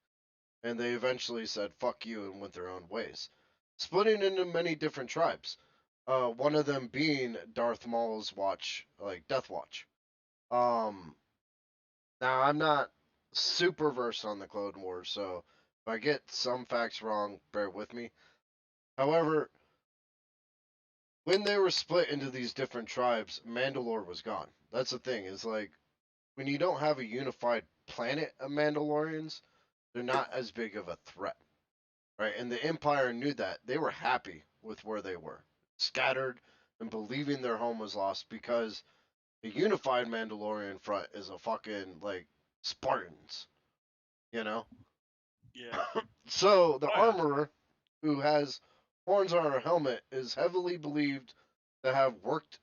and they eventually said "fuck you" and went their own ways, splitting into many different tribes. One of them being Darth Maul's watch, like Death Watch. Um, Now I'm not super versed on the Clone Wars, so if I get some facts wrong, bear with me. However, when they were split into these different tribes, Mandalore was gone. That's the thing, is like when you don't have a unified planet of Mandalorians, they're not as big of a threat. Right? And the Empire knew that. They were happy with where they were. Scattered and believing their home was lost because the unified Mandalorian front is a fucking like Spartans, you know? Yeah. So the Oh yeah. armorer, who has horns on her helmet, is heavily believed to have worked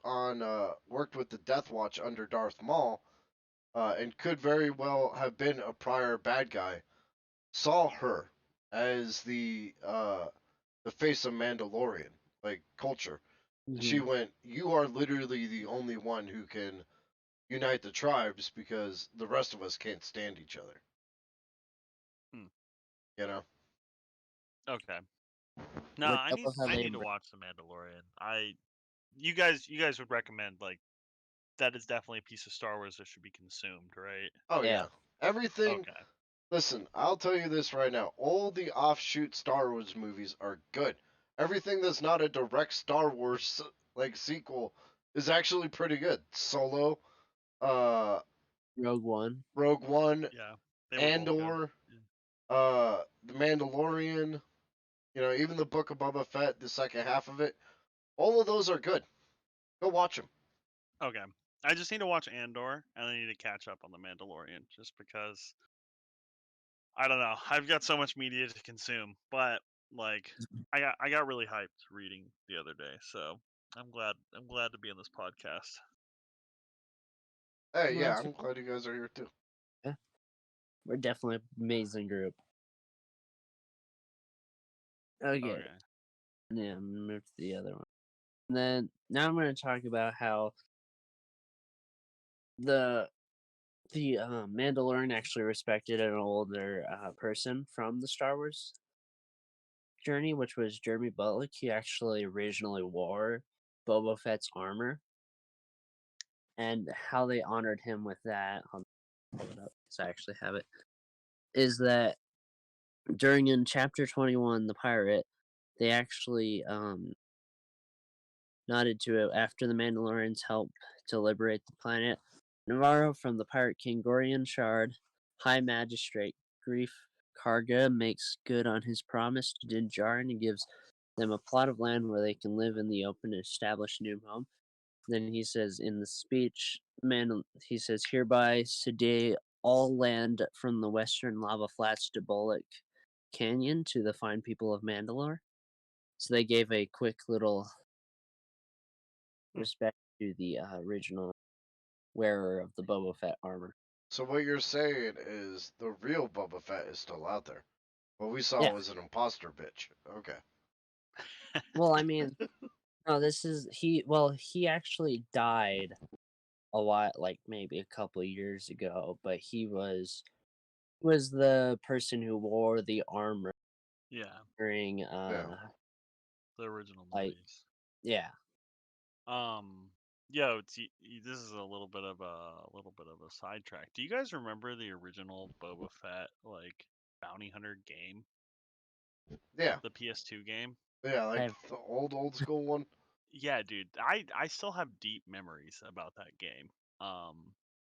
with the Death Watch under Darth Maul, and could very well have been a prior bad guy. Saw her as the face of Mandalorian like culture. And she Mm-hmm. went, "You are literally the only one who can unite the tribes because the rest of us can't stand each other." Hmm. You know? Okay. No, Which I I need love how I they need to watch The Mandalorian. You guys would recommend, like, that is definitely a piece of Star Wars that should be consumed, right? Oh yeah. yeah. Everything. Okay. Listen, I'll tell you this right now. All the offshoot Star Wars movies are good. Everything that's not a direct Star Wars like sequel is actually pretty good. Solo, uh, Rogue One. Rogue One, Yeah. They were both good. Andor, Yeah. The Mandalorian. Even the Book of Boba Fett, the second half of it. All of those are good. Go watch them. Okay. I just need to watch Andor, and I need to catch up on The Mandalorian, just because I don't know. I've got so much media to consume, but like I got really hyped reading the other day, so I'm glad to be on this podcast. Hey, Well, yeah, that's I'm glad you guys are here too. yeah. We're definitely an amazing group. Okay. Okay. Yeah, I'm gonna move to the other one. And then now I'm gonna talk about how the Mandalorian actually respected an older person from the Star Wars journey, which was Jeremy Bullock. He actually originally wore Boba Fett's armor, and how they honored him with that. I'll pull it up because I actually have it. Is that during in chapter 21, the pirate, they actually nodded to it after the Mandalorians help to liberate the planet. Navarro from the Pirate King Gorian Shard, High Magistrate Grief Karga makes good on his promise to Din Djarin and gives them a plot of land where they can live in the open and establish a new home. Then he says in the speech, he says, hereby today all land from the western lava flats to Bullock Canyon to the fine people of Mandalore. So they gave a quick little respect to the original wearer of the Boba Fett armor. So what you're saying is the real Boba Fett is still out there. What we saw Yeah. was an imposter bitch. Okay. Well, I mean, no, this is he. Well, he actually died a while, like maybe a couple of years ago, but he was the person who wore the armor Yeah. during Yeah. The original like movies. yeah. Yo, this is a little bit of a sidetrack. Do you guys remember the original Boba Fett like bounty hunter game, Yeah. the PS2 game? Yeah, I like have, the old school one. Yeah, dude. I still have deep memories about that game.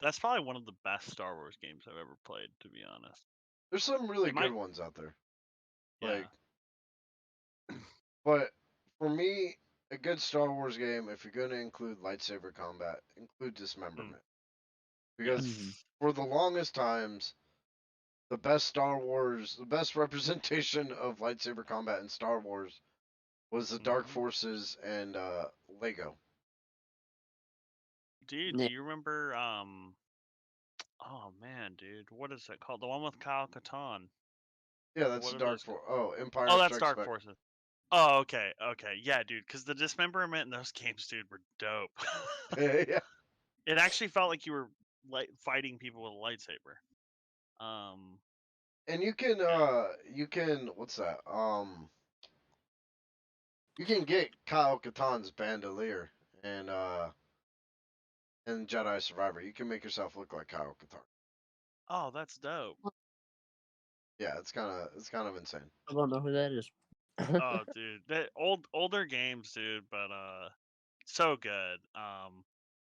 That's probably one of the best Star Wars games I've ever played, to be honest. There's some really It good might, ones out there. yeah. Like, but for me, a good Star Wars game, if you're going to include lightsaber combat, include Mm, dismemberment. yes. Because for the longest times, the best representation of lightsaber combat in Star Wars was the Dark Hmm. Forces and Lego. Dude, yeah, do you remember oh man, dude, what is that called? The one with Kyle Katarn. Yeah, that's What the are Dark those? Force. Oh, Oh, Empire that's Strikes Dark Back. Forces. Oh, okay, okay, yeah, dude. Because the dismemberment in those games, dude, were dope. Yeah. It actually felt like you were like fighting people with a lightsaber. Um, And yeah. you can what's that? You can get Kyle Katarn's bandolier and Jedi Survivor. You can make yourself look like Kyle Katarn. Oh, that's dope. Yeah, it's kind of insane. I don't know who that is. Oh, dude, that older games, dude, but so good.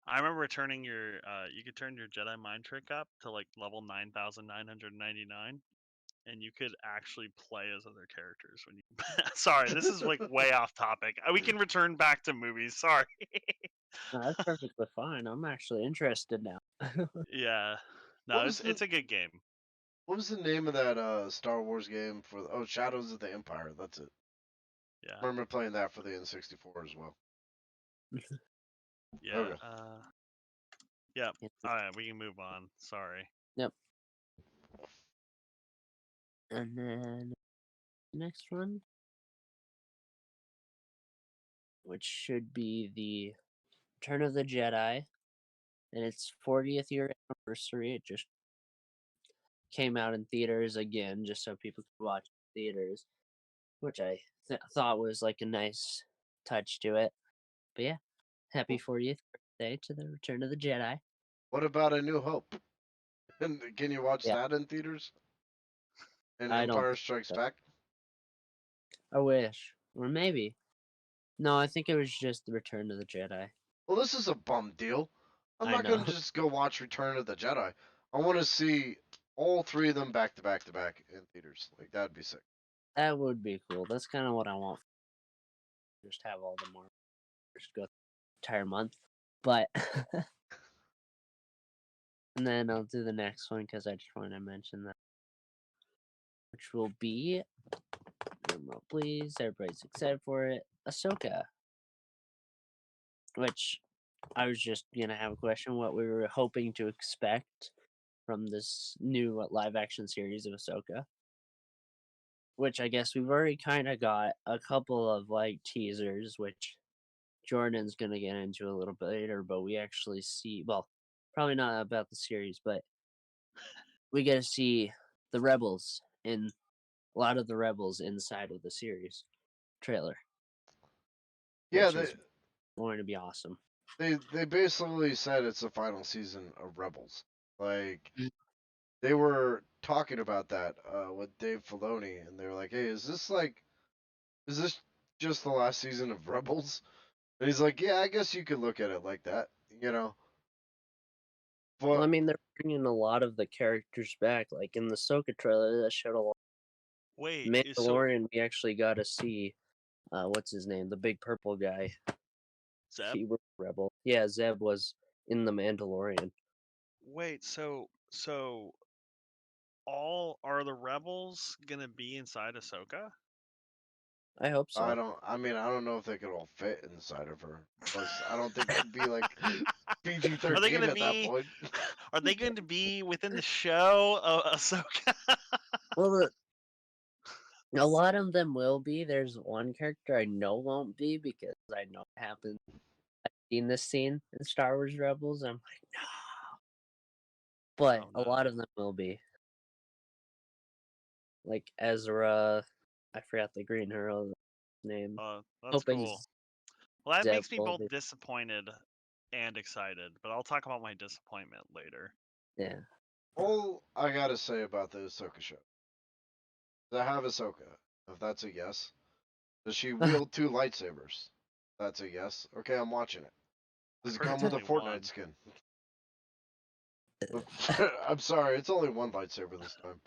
I remember turning your you could turn your Jedi mind trick up to like level 9,999, and you could actually play as other characters when you. Sorry, this is like way off topic. We can return back to movies. Sorry. No, that's perfectly fine. I'm actually interested now. Yeah. What No, was the it's a good game. what was the name of that Star Wars game for? Oh, Shadows of the Empire. That's it. Yeah. I remember playing that for the N64 as well. Yeah. Okay. Yeah. All right, we can move on. Sorry. Yep. And then next one, which should be the Return of the Jedi, and its 40th year anniversary. It just came out in theaters again, just so people could watch in theaters, which I thought was like a nice touch to it. But yeah, happy 40th birthday to the Return of the Jedi. What about A New Hope? And can you watch Yeah, that in theaters? And I don't Empire think Strikes so. Back? I wish, or maybe. No, I think it was just the Return of the Jedi. Well, this is a bum deal. I'm I not gonna know. just go watch Return of the Jedi. I want to see all three of them back to back to back in theaters. Like that'd be sick. That would be cool. That's kind of what I want. Just have all the more. Just go the entire month. But and then I'll do the next one because I just want to mention that, which will be, drumroll please, everybody's excited for it, Ahsoka. Which I was just gonna have a question: what we were hoping to expect from this new live action series of Ahsoka. Which I guess we've already kind of got a couple of like teasers, which Jordan's gonna get into a little bit later, but we actually see, well, probably not about the series, but we get to see the rebels in a lot of the rebels inside of the series trailer, Yeah, which is going to be awesome. they basically said it's the final season of Rebels. Like Mm. they were talking about that with Dave Filoni, and they were like, "Hey, is this just the last season of Rebels?" And he's like, "Yeah, I guess you could look at it like that, you know." Well, I But mean, they're bringing a lot of the characters back. Like in the Ahsoka trailer, that showed a lot. Wait, so Mandalorian, we actually got to see, what's his name, the big purple guy. Zeb? He was a rebel. Yeah, Zeb was in the Mandalorian. Wait, so all are the rebels gonna be inside Ahsoka? I hope so. I mean, I don't know if they could all fit inside of her. Plus, I don't think she'd be like PG Are they 13 gonna at that be? point. Are they going to be within the show of Ahsoka? Well, a lot of them will be. There's one character I know won't be because I know it happened. I've seen this scene in Star Wars Rebels. I'm like, no. But Oh a no. lot of them will be. Like Ezra, I forgot the green hero's name. That's Hoping cool. Well, that Zeb makes me will both be. disappointed and excited, but I'll talk about my disappointment later. Yeah. All I gotta say about the Ahsoka show. Does it have Ahsoka? If that's a yes. Does she wield two lightsabers? That's a yes. Okay, I'm watching it. Does I've it heard come it's with a only one. Fortnite skin? I'm sorry, it's only one lightsaber this time.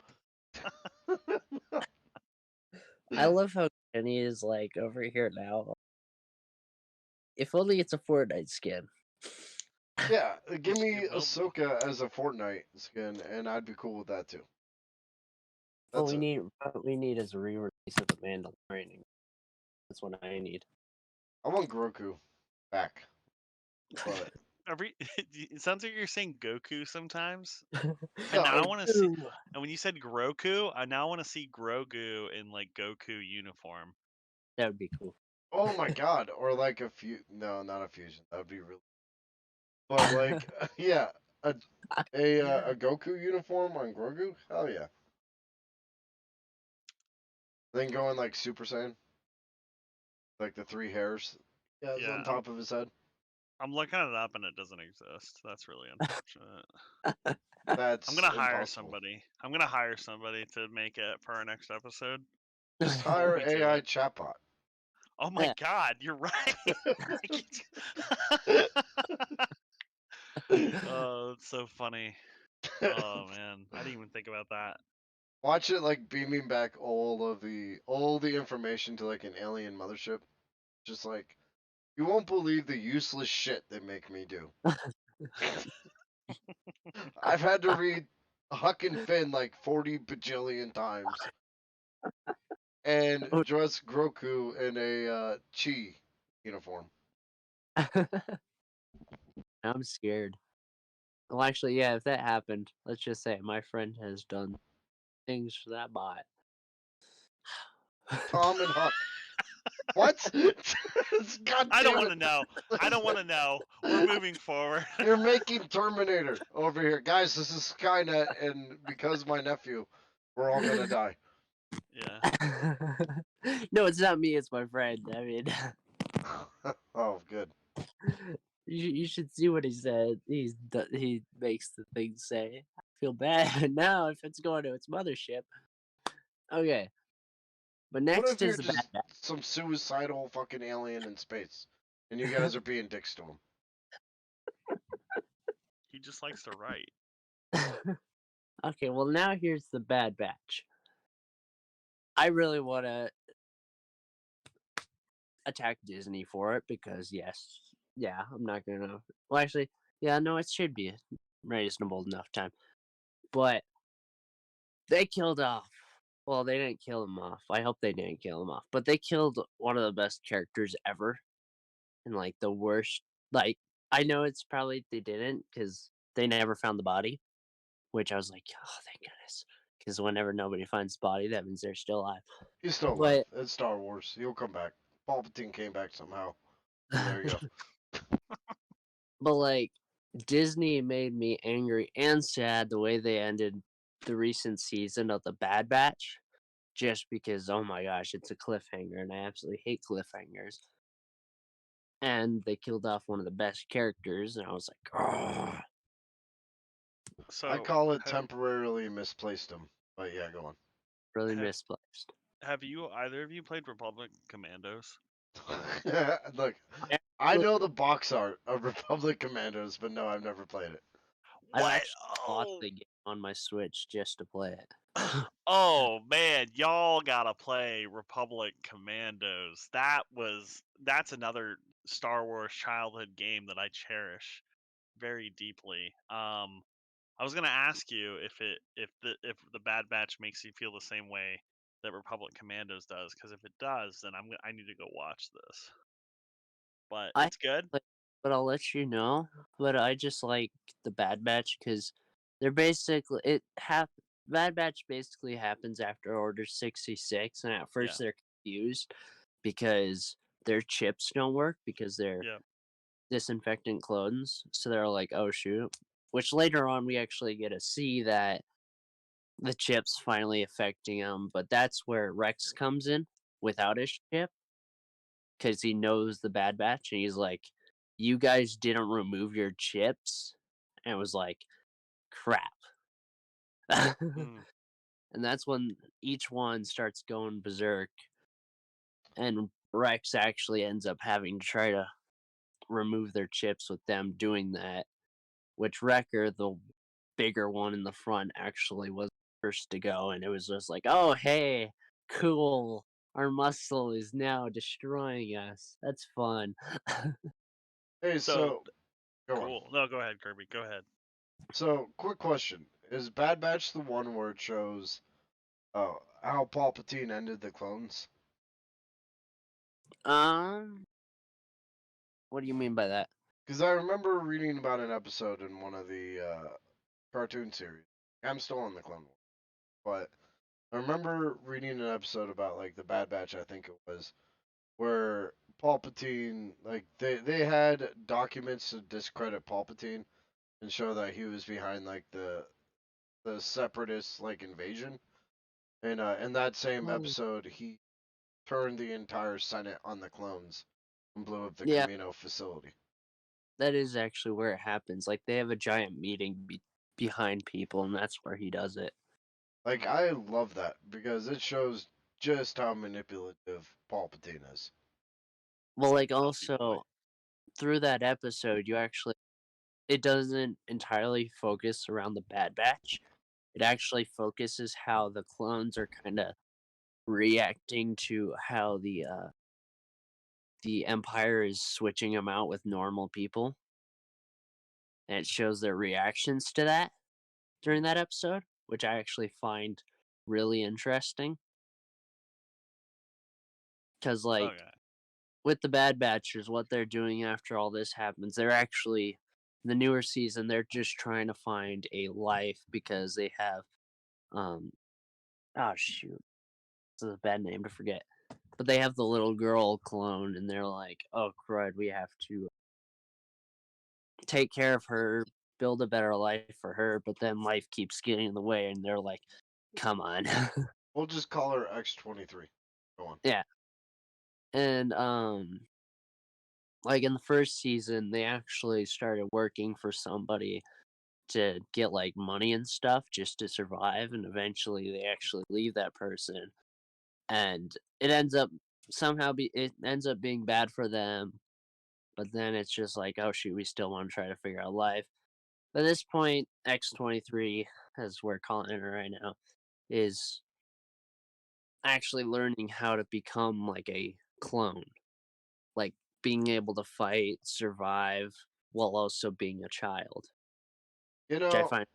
I love how Kenny is like over here now. If only it's a Fortnite skin. Yeah, give me It will be. Ahsoka as a Fortnite skin, and I'd be cool with that too. What That's it. what we need is a re-release of the Mandalorian. That's what I need. I want Grogu back, but It sounds like you're saying Goku sometimes. And now I no, want to see. And when you said Grogu, I now want to see Grogu in like Goku uniform. That would be cool. oh my god, or like no, not a fusion. That would be really. But like, yeah, a a Goku uniform on Grogu. Hell yeah. Then going like Super Saiyan, like the three hairs. Yeah, it's Yeah, on top of his head. I'm looking it up and it doesn't exist. That's really unfortunate. I'm That's gonna hire impossible. somebody. I'm gonna hire somebody to make it for our next episode. Just Hold hire me to AI it. chatbot. Oh my Yeah. god, you're right. Oh, it's so funny. Oh man, I didn't even think about that. Watch it like beaming back all the information to like an alien mothership. Just like you won't believe the useless shit they make me do. I've had to read Huck and Finn like 40 bajillion times and Oh. dress Grogu in a Chi uniform. I'm scared. Well, actually, yeah, if that happened, let's just say my friend has done things for that bot. Tom and Huck. What? God I don't damn want it. to know. I don't want to know. We're moving forward. You're making Terminator over here. Guys, this is Skynet, and because my nephew, we're all gonna die. Yeah. No, it's not me. It's my friend. I mean, Oh, good. you should see what he said. He makes the thing say. I feel bad now if it's going to its mothership. Okay, but What next if you're is the just bad some suicidal fucking alien in space, and you guys are being dicks to him? He just likes to write. batch. Okay, well now here's the bad batch. I really want to attack Disney for it because yes, yeah, I'm not gonna. Well, actually, yeah, no, it should be a reasonable enough time. But they killed off. Well, they didn't kill him off. I hope they didn't kill him off. But they killed one of the best characters ever, and like the worst. Like I know it's probably they didn't because they never found the body. which I was like, oh, thank goodness. Because whenever nobody finds the body, that means they're still alive. He's still alive. But It's Star Wars. He'll come back. Palpatine came back somehow. And there you go. but like Disney made me angry and sad the way they ended the recent season of the Bad Batch, just because oh my gosh, it's a cliffhanger, and I absolutely hate cliffhangers. And they killed off one of the best characters, and I was like, oh, I So call it have, temporarily misplaced him. But yeah, go really have misplaced. have you either of you played Republic Commandos? on. Look, I know the box art of Republic Commandos, but no, I've never played it. I've What? actually bought Oh, the game on my Switch just to play it. oh man, y'all gotta play Republic Commandos. That's another Star Wars childhood game that I cherish very deeply. I was gonna ask you if the Bad Batch makes you feel the same way that Republic Commandos does, because if it does, then I need to go watch this. But I it's good. like, but I'll let you know. But I just like the Bad Batch because they're basically Bad Batch basically happens after Order 66, and at Yeah, first they're confused because their chips don't work because they're yeah. disinfectant clones. So they're like, oh shoot. Which later on we actually get to see that the chip's finally affecting him, but that's where Rex comes in without his chip because he knows the Bad Batch, and he's like, "You guys didn't remove your chips," and it was like, "Crap." Mm, And that's when each one starts going berserk, and Rex actually ends up having to try to remove their chips with them doing that. Which Wrecker, the bigger one in the front, actually was first to go, and it was just like, "Oh hey, cool." Our muscle is now destroying us. That's fun. Hey, so so go on. cool. No, go ahead, Kirby. Go ahead. So, quick question: is Bad Batch the one where it shows how Palpatine ended the clones? um, what do you mean by that? Because I remember reading about an episode in one of the cartoon series. I'm still on the Clone Wars, but I remember reading an episode about like the Bad Batch. I think it was where Palpatine, like they had documents to discredit Palpatine and show that he was behind like the separatist like invasion. And in that same Oh, episode, he turned the entire Senate on the clones and blew up the yeah, Camino facility. that is actually where it happens. Like they have a giant meeting behind people, and that's where he does it. Like I love that because it shows just how manipulative Palpatine is. Well, like Naughty boy. also through that episode, you actually it doesn't entirely focus around the Bad Batch. It actually focuses how the clones are kind of reacting to how the Empire is switching them out with normal people, and it shows their reactions to that during that episode, which I actually find really interesting. Because, like, Okay. with the Bad Batchers, what they're doing after all this happens, they're actually, the newer season, they're just trying to find a life because they have, um, oh shoot, this is a bad name to forget. But they have the little girl clone, and they're like, oh crud, we have to take care of her, build a better life for her, but then life keeps getting in the way, and they're like, come on. We'll just call her X-23. Go on. Yeah. And like in the first season, they actually started working for somebody to get like money and stuff just to survive, and eventually they actually leave that person, and it ends up it ends up being bad for them, but then it's just like, oh shoot, we still want to try to figure out life. But at this point, X-23, as we're calling it right now, is actually learning how to become like a clone, like being able to fight, survive, while also being a child, You which I know, find,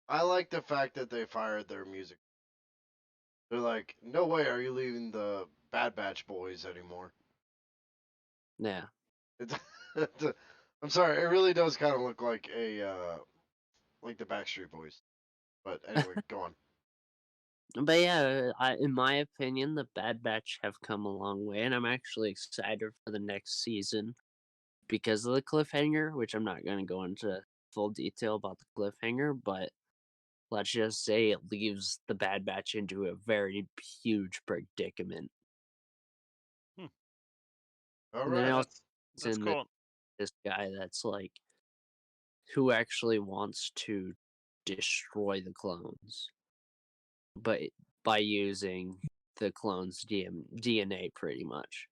I like the fact that they fired their music. They're like, no way are you leaving the Bad Batch boys anymore. yeah, It's, I'm sorry, it really does kind of look like like the Backstreet Boys. But anyway, go on. But yeah, in my opinion, the Bad Batch have come a long way, and I'm actually excited for the next season because of the cliffhanger, which I'm not going to go into full detail about the cliffhanger, but let's just say it leaves the Bad Batch into a very huge predicament. Hmm. All And then right. it Yeah, also that's brings in cool. this guy that's like, who actually wants to destroy the clones, but by using the clones' DNA pretty much.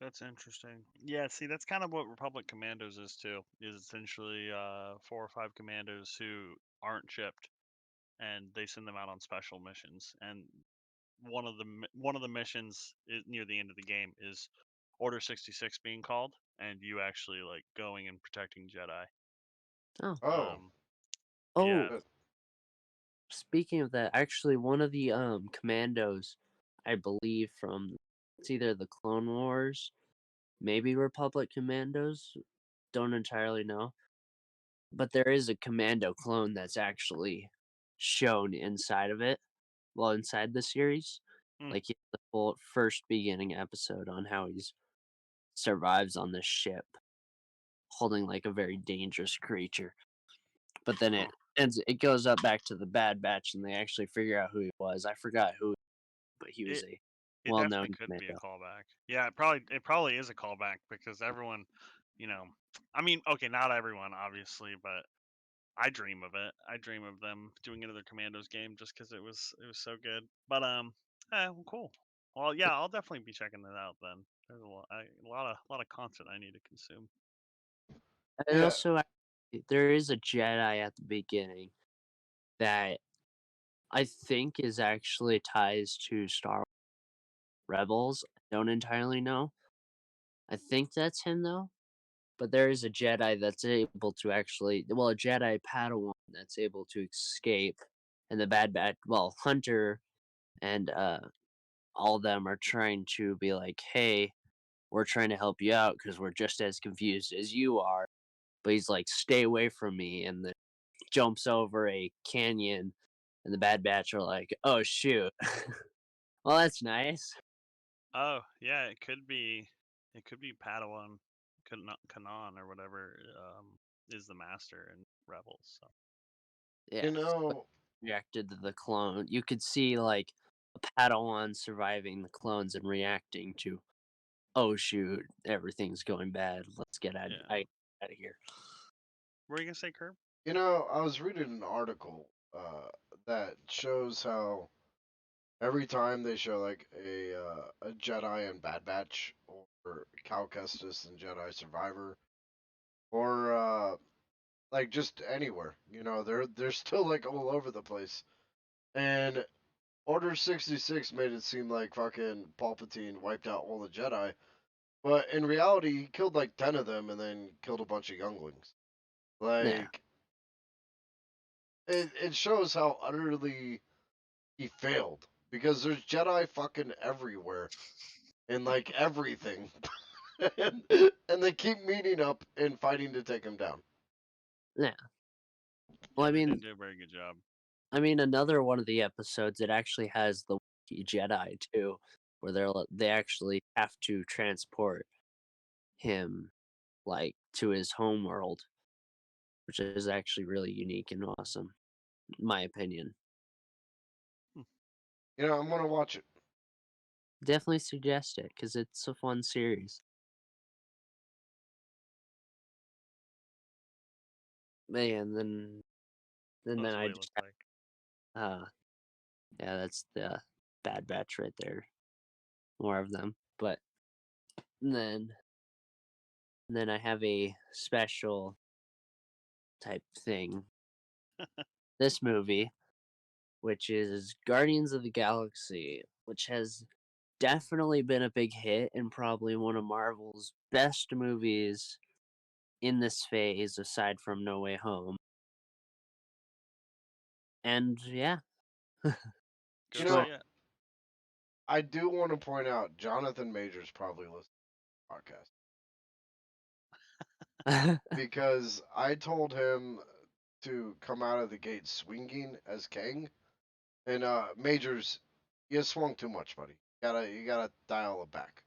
That's interesting. Yeah, see, that's kind of what Republic Commandos is too. Is essentially 4 or 5 commandos who aren't shipped, and they send them out on special missions. And one of the missions near the end of the game is Order 66 being called, and you actually like going and protecting Jedi. Oh, Oh, oh, Yeah. good. speaking of that, actually, one of the commandos, I believe from it's either the Clone Wars, maybe Republic Commandos, don't entirely know, but there is a commando clone that's actually shown inside of it, well, inside the series, Hmm. like in the full first beginning episode on how he's survives on this ship, holding like a very dangerous creature. But then it goes up back to the Bad Batch, and they actually figure out who he was. I forgot who, but he was It a it well-known definitely could be a commando. callback. Yeah, it probably is a callback because everyone, you know, I mean, okay, not everyone obviously, but I dream of it. I dream of them doing another Commandos game just because it was so good. But well, cool. Well, yeah, I'll definitely be checking that out then. There's a lot of content I need to consume. And Yeah. also, there is a Jedi at the beginning that I think is actually ties to Star Rebels. I don't entirely know. I think that's him though. But there is a Jedi that's able to actually, well, a Jedi Padawan that's able to escape, and the Bad Batch, well, Hunter and all of them are trying to be like, hey, we're trying to help you out because we're just as confused as you are. But he's like, stay away from me, and then jumps over a canyon, and the Bad Batch are like, oh shoot. Well, that's nice. Oh yeah, it could be Padawan, Kanan or whatever is the master in Rebels. So Yeah, You know, reacted to the clone. You could see like a Padawan surviving the clones and reacting to, oh shoot, everything's going bad. Let's get yeah, out of here. what were you gonna say, Curb? I was reading an article that shows how every time they show like a Jedi and Bad Batch or Cal Kestis and Jedi Survivor or like just anywhere, they're still like all over the place. And Order 66 made it seem like fucking Palpatine wiped out all the Jedi, but in reality he killed like 10 of them and then killed a bunch of younglings. Yeah. Like it shows how utterly he failed because there's Jedi fucking everywhere in like everything. and, and they keep meeting up and fighting to take him down. Yeah. Well, Yeah, they didn't do a very good job. I mean, another one of the episodes, it actually has the Wookiee Jedi too, where they actually have to transport him like to his home world, which is actually really unique and awesome, in my opinion. Hmm. I'm gonna watch it. Definitely suggest it because it's a fun series. Man, then That's what I he just looked like. uh yeah, that's the Bad Batch right there. More of them, but then then I have a special type thing. This movie, which is Guardians of the Galaxy, which has definitely been a big hit and probably one of Marvel's best movies in this phase, aside from No Way Home. And yeah, Go You just want see know, it. I do want to point out Jonathan Majors probably listens to the podcast to because I told him to come out of the gate swinging as Kang, and Majors, you swung too much, buddy. You gotta dial it back.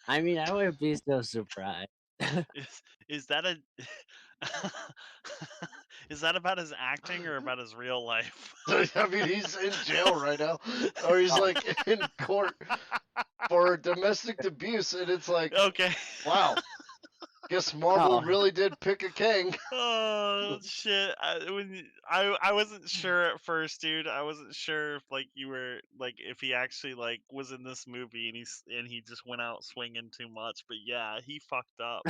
I mean, I wouldn't be so surprised. Is that a is that about his acting or about his real life? I mean, he's in jail right now, or he's Oh. like in court for domestic abuse, and it's like, Okay. wow, guess Marvel Oh. really did pick a Kang. Oh shit! I wasn't sure at first, dude. I wasn't sure if like you were like if he actually like was in this movie and he just went out swinging too much. But yeah, he fucked up.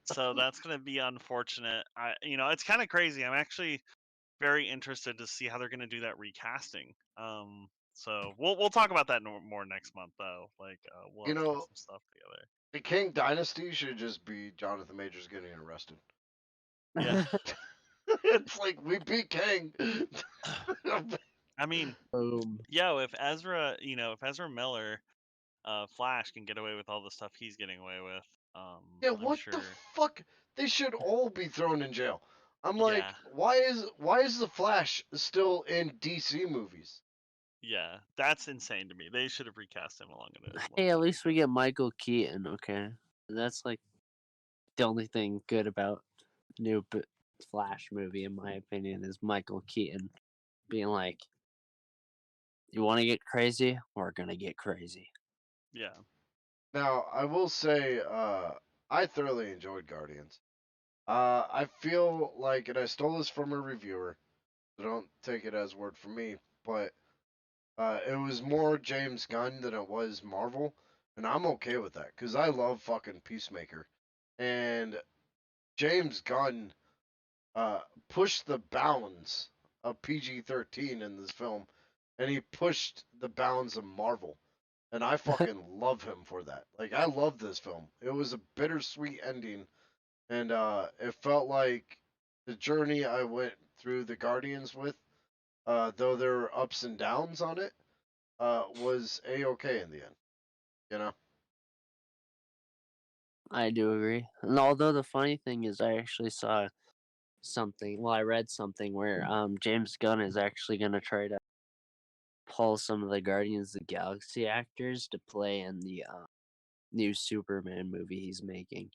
So that's gonna be unfortunate. It's kind of crazy. I'm actually very interested to see how they're gonna do that recasting. So we'll talk about that more next month though. Like we'll You have to put know, some stuff together. the King Dynasty should just be Jonathan Majors getting arrested. Yeah. It's like we beat Kang. I mean, Boom. if Ezra Miller, Flash can get away with all the stuff he's getting away with, Yeah, I'm what sure. the fuck? They should all be thrown in jail. I'm Yeah, like, why is the Flash still in DC movies? yeah, that's insane to me. They should have recast him along in it. Hey, at least we get Michael Keaton, okay? That's like the only thing good about new Flash movie, in my opinion, is Michael Keaton being like, "You want to get crazy? We're gonna get crazy." Yeah, Now, I will say, I thoroughly enjoyed Guardians. I feel like, and I stole this from a reviewer, so don't take it as word from me, but it was more James Gunn than it was Marvel, and I'm okay with that because I love fucking Peacemaker, and James Gunn pushed the bounds of PG-13 in this film, and he pushed the bounds of Marvel, and I fucking love him for that. Like I love this film. It was a bittersweet ending, and it felt like the journey I went through the Guardians with, though there were ups and downs on it, was a-okay in the end. You know? I do agree. And although the funny thing is, I actually saw something. Well, I read something where James Gunn is actually gonna try to pull some of the Guardians of the Galaxy actors to play in the new Superman movie he's making.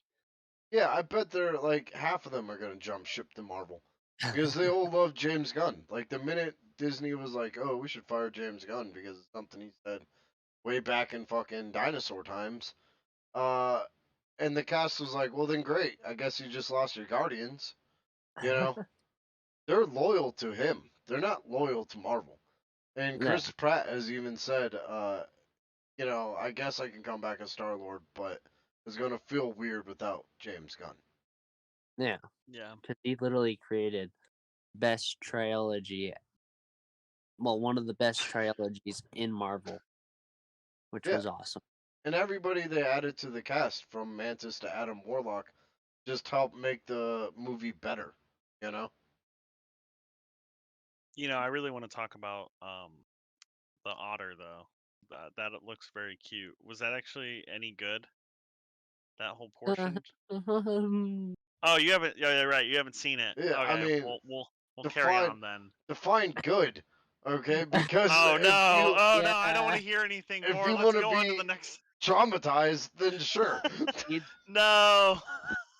Yeah, I bet they're like half of them are gonna jump ship to Marvel because they all love James Gunn. Like the minute Disney was like, "Oh, we should fire James Gunn because of something he said way back in fucking dinosaur times," uh, and the cast was like, "Well, then great. I guess you just lost your Guardians." You know, they're loyal to him. They're not loyal to Marvel. And Yeah, Chris Pratt has even said, I guess I can come back as Star Lord, but it's gonna feel weird without James Gunn. yeah, yeah. because he literally created best trilogy. Well, one of the best trilogies in Marvel, which Yeah, was awesome. and everybody they added to the cast from Mantis to Adam Warlock just helped make the movie better. You know? I really want to talk about the otter though. That it looks very cute. Was that actually any good? That whole portion? Oh, you haven't. Yeah, right. You haven't seen it. Yeah, I Okay. mean, We'll carry define on then. define good, okay? Because Oh no! Oh no! I don't want Yeah, to hear anything if more. you Let's want to go on to be the next. traumatized, then sure. No.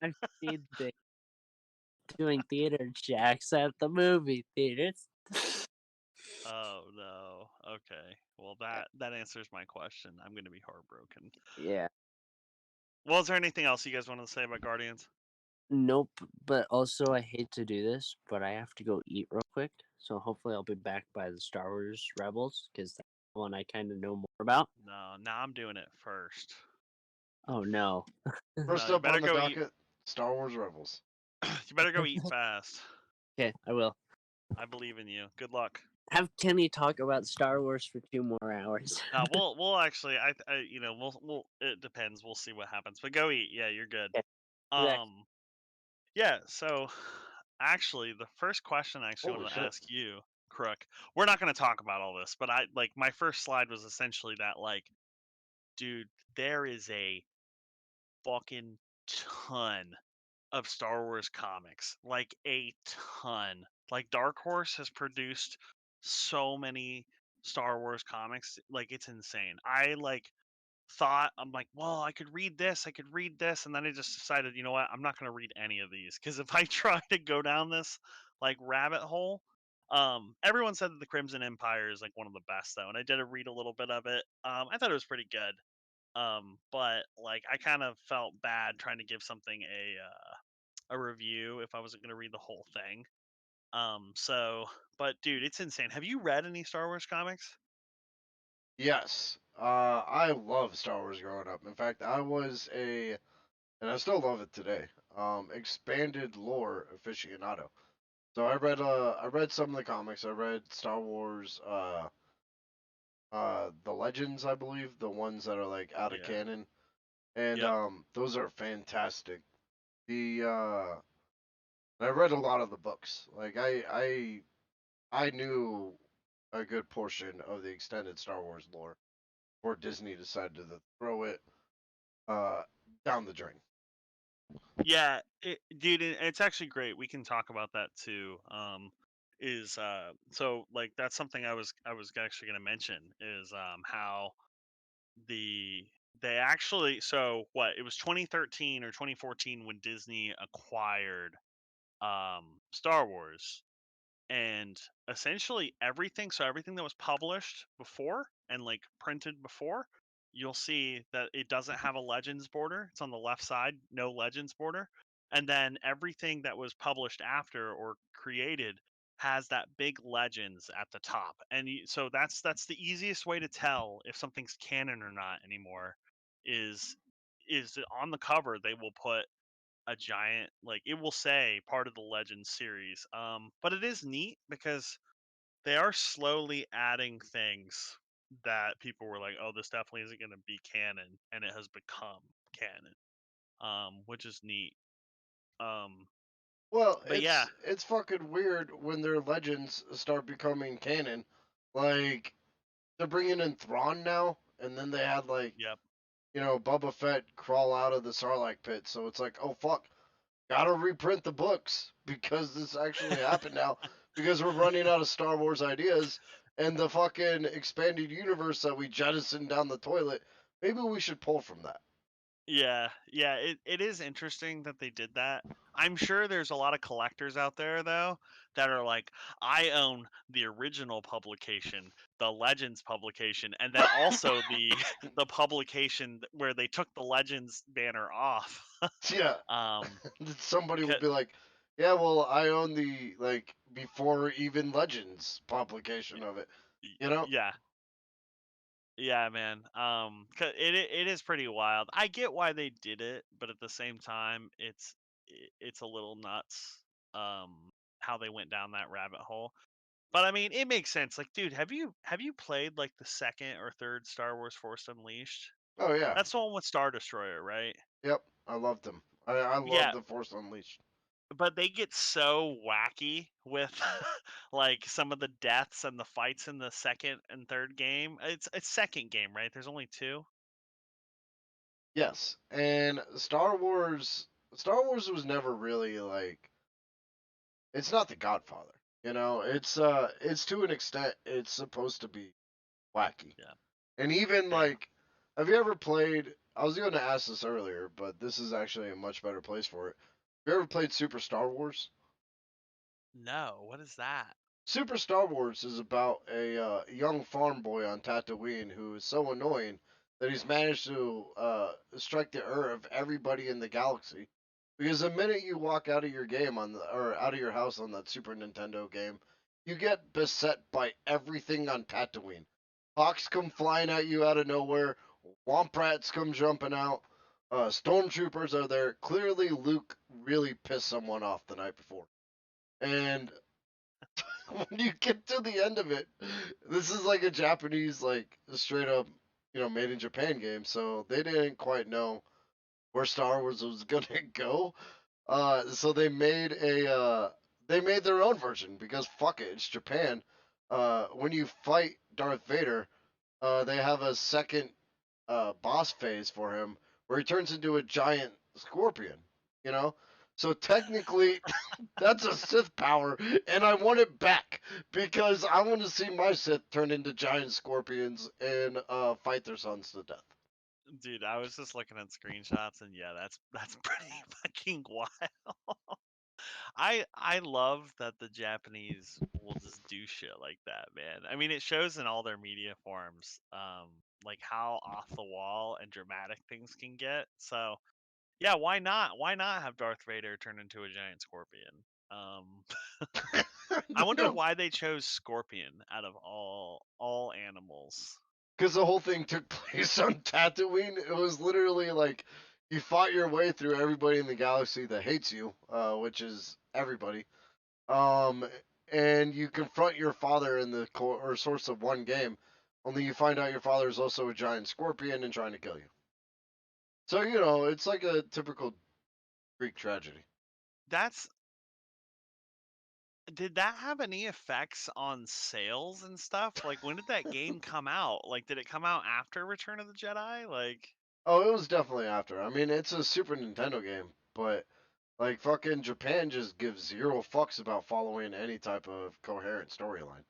I've seen things doing theater checks at the movie theaters. Oh no. Okay. Well, that answers my question. I'm gonna be heartbroken. Yeah. Well, is there anything else you guys want to say about Guardians? Nope. But also, I hate to do this, but I have to go eat real quick. So hopefully, I'll be back by the Star Wars Rebels because that's the one I kind of know more about. No. Now I'm doing it first. Oh no. First No, you up better on the go eat. docket, Star Wars Rebels. You better go eat fast. Okay, I will. I believe in you. Good luck. Have Kenny talk about Star Wars for 2 more hours. No, we'll actually. We'll. It depends. We'll see what happens. But go eat. Yeah, you're good. Okay, exactly. Yeah. So, actually, the first question I actually Holy wanted to shit. ask you, Crook. We're not going to talk about all this, but my first slide was essentially that, like, dude, there is a fucking ton of Star Wars comics, like a ton. Like Dark Horse has produced so many Star Wars comics, like it's insane. I like thought I'm like, well, I could read this, and then I just decided, you know what, I'm not gonna read any of these because if I try to go down this like rabbit hole, everyone said that the Crimson Empire is like one of the best though, and I did read a little bit of it. I thought it was pretty good. But like I kind of felt bad trying to give something a review if I wasn't gonna read the whole thing. So, but dude, it's insane. Have you read any Star Wars comics? Yes. I love Star Wars growing up. In fact, I was and I still love it today. Expanded lore aficionado. So I read some of the comics. I read Star Wars, the Legends, I believe, the ones that are like out of Yeah. canon, and Yep. those are fantastic. The I read a lot of the books. Like I knew a good portion of the extended Star Wars lore before Disney decided to throw it uh down the drain. Yeah, dude, it's actually great. We can talk about that too. Is so like that's something I was actually going to mention is how the they actually so what it was 2013 or 2014 when Disney acquired Star Wars, and essentially everything, so everything that was published before and like printed before, you'll see that it doesn't have a legends border. It's on the left side, no legends border. And then everything that was published after or created has that big legends at the top. And so that's the easiest way to tell if something's canon or not anymore, is that on the cover they will put a giant, like it will say part of the Legends series. But it is neat because they are slowly adding things that people were like, oh, this definitely isn't going to be canon, and it has become canon, which is neat. um Well, but yeah. it's fucking weird when their legends start becoming canon. Like they're bringing in Thrawn now, and then they had like Yep. Boba Fett crawl out of the Sarlacc pit. So it's like, oh fuck, gotta reprint the books because this actually happened now. Because we're running out of Star Wars ideas, and the fucking expanded universe that we jettisoned down the toilet. Maybe we should pull from that. Yeah, it is interesting that they did that. I'm sure there's a lot of collectors out there though that are like, I own the original publication, the Legends publication, and then also the the publication where they took the Legends banner off. Yeah, um somebody will 'ca- be like, "Yeah, well, I own the like before even Legends publication of it." You know? yeah. Yeah, man. 'Cause it is pretty wild. I get why they did it, but at the same time, it's a little nuts. How they went down that rabbit hole. But I mean, it makes sense. Like, dude, have you played like the second or third Star Wars Force Unleashed? Oh yeah. That's the one with Star Destroyer, right? Yep. I loved them. I love Yeah, the Force Unleashed. but they get so wacky with like some of the deaths and the fights in the second and third game. It's second game, right? There's only two. Yes, and Star Wars was never really like it's not the Godfather. It's to an extent it's supposed to be wacky. Yeah. And even Yeah. like have you ever played I was going to ask this earlier, but this is actually a much better place for it. Have you ever played Super Star Wars? No, what is that? Super Star Wars is about a young farm boy on Tatooine who is so annoying that he's managed to strike the ire of everybody in the galaxy. Because the minute you walk out of your game or out of your house on that Super Nintendo game, you get beset by everything on Tatooine. Hawks come flying at you out of nowhere. Womp rats come jumping out. Stormtroopers are there. Clearly, Luke really pissed someone off the night before. And when you get to the end of it, this is like a Japanese, like straight up, made in Japan game. So they didn't quite know where Star Wars was gonna go. So they made their own version because fuck it, it's Japan. When you fight Darth Vader, they have a second boss phase for him where he turns into a giant scorpion. You know, So technically, that's a Sith power, and I want it back because I want to see my Sith turn into giant scorpions and fight their sons to death. Dude, I was just looking at screenshots, and yeah, that's pretty fucking wild. I love that the Japanese will just do shit like that, man. I mean, it shows in all their media forms, like how off the wall and dramatic things can get. So yeah, why not? Why not have Darth Vader turn into a giant scorpion? Um, I wonder why they chose scorpion out of all animals. Because the whole thing took place on Tatooine. It was literally like you fought your way through everybody in the galaxy that hates you, which is everybody. Um, and you confront your father in the core or source of one game. Only you find out your father is also a giant scorpion and trying to kill you. So it's like a typical Greek tragedy. That's Did that have any effects on sales and stuff? Like, when did that game come out? Like, did it come out after Return of the Jedi? Like, Oh, it was definitely after. I mean, it's a Super Nintendo game, but like fucking Japan just gives zero fucks about following any type of coherent storyline.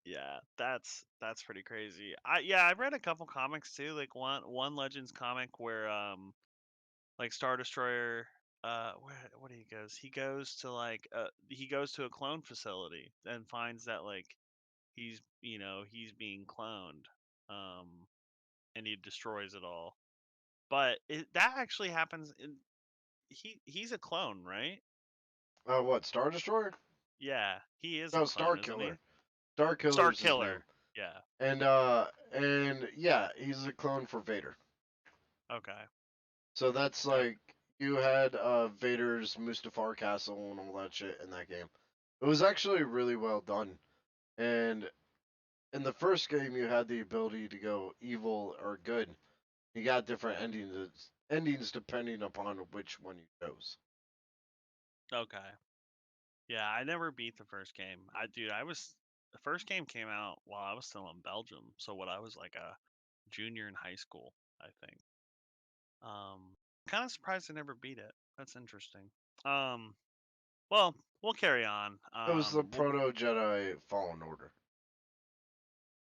yeah, that's pretty crazy. I've read a couple comics too. Like one Legends comic where like Star Destroyer what he goes? He goes to he goes to a clone facility and finds that like he's being cloned. Um and he destroys it all. But that actually happens in he's a clone, right? What, Star Destroyer? Yeah, he is a No, Star clone, isn't he? Killer. Star Star Killer's his name. Killer. Yeah. And yeah, he's a clone for Vader. Okay. So that's Uh, like you had Vader's Mustafar castle and all that shit in that game. It was actually really well done. And in the first game you had the ability to go evil or good. You got different endings depending upon which one you chose. okay. Yeah, I never beat the first game. The first game came out while I was still in Belgium, so what I was like a junior in high school, I think. Kind of surprised I never beat it. That's interesting. Um, well, we'll carry on. It was the Proto Jedi Fallen Order.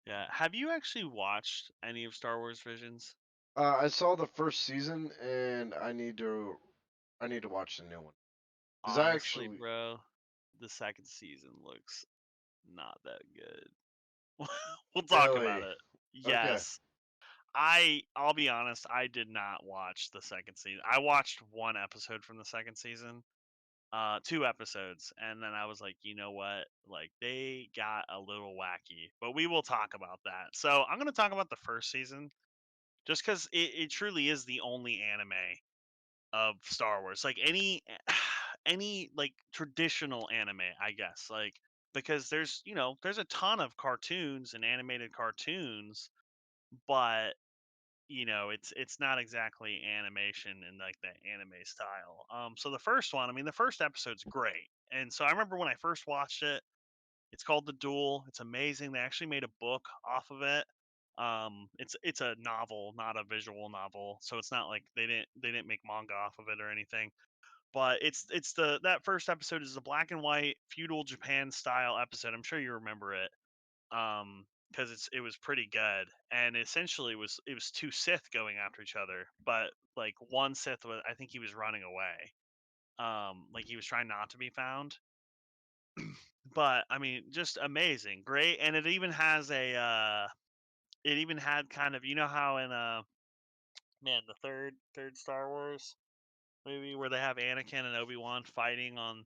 Yeah. Have you actually watched any of Star Wars Visions? I saw the first season and I need to watch the new one. Cause I Honestly, actually bro, the second season looks not that good. We'll talk about really it. okay. Yes. I'll be honest, I did not watch the second season. I watched one episode from the second season, two episodes, and then I was like, you know what? Like they got a little wacky. But we will talk about that. So I'm gonna talk about the first season, just because it truly is the only anime of Star Wars. Like any like traditional anime, I guess. Like because there's a ton of cartoons and animated cartoons, but it's not exactly animation in like the anime style. So the first one, I mean, the first episode's great, and so I remember when I first watched it. It's called The Duel. It's amazing. They actually made a book off of it. It's a novel, not a visual novel, so it's not like they didn't make manga off of it or anything. But it's the that first episode is a black and white feudal Japan style episode. I'm sure you remember it because it was pretty good, and essentially it was two Sith going after each other, but like one Sith was, I think he was running away, like he was trying not to be found. But I mean, just amazing, great, and it even had kind of, how in man, the third Star Wars movie where they have Anakin and Obi-Wan fighting on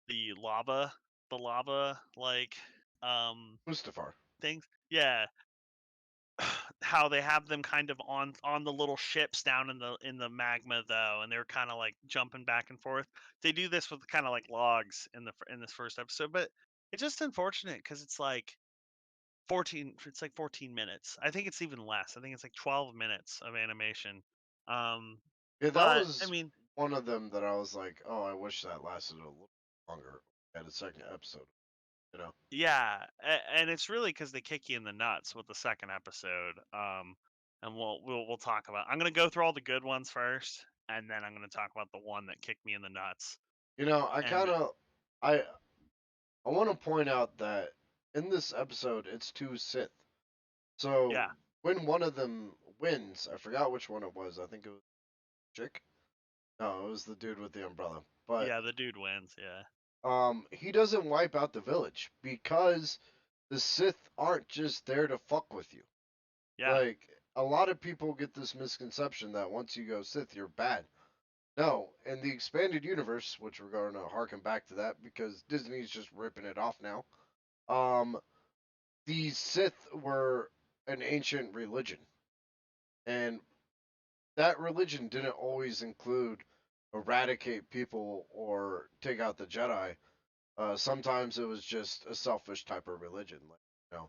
the lava like Mustafar. things, yeah. How they have them kind of on the little ships down in the magma though, and they're kind of like jumping back and forth. They do this with kind of like logs in this first episode, but it's just unfortunate because it's like 14 minutes. I think it's even less. I think it's like 12 minutes of animation. Um, Yeah, that but I was mean, one of them that I was like, oh, I wish that lasted a little longer. At a second episode, you know. yeah, and it's really because they kick you in the nuts with the second episode. And we'll talk about. I'm gonna go through all the good ones first, and then I'm gonna talk about the one that kicked me in the nuts. You know, And I I want to point out that in this episode, it's two Sith. So yeah, when one of them wins, I forgot which one it was. I think it was Chick. No, it was the dude with the umbrella. But yeah, the dude wins. Yeah, he doesn't wipe out the village because the Sith aren't just there to fuck with you. yeah, Like a lot of people get this misconception that once you go Sith, you're bad. No, in the expanded universe, which we're going to harken back to that because Disney's just ripping it off now. Um, the Sith were an ancient religion, and that religion didn't always include eradicate people or take out the Jedi. Sometimes it was just a selfish type of religion, like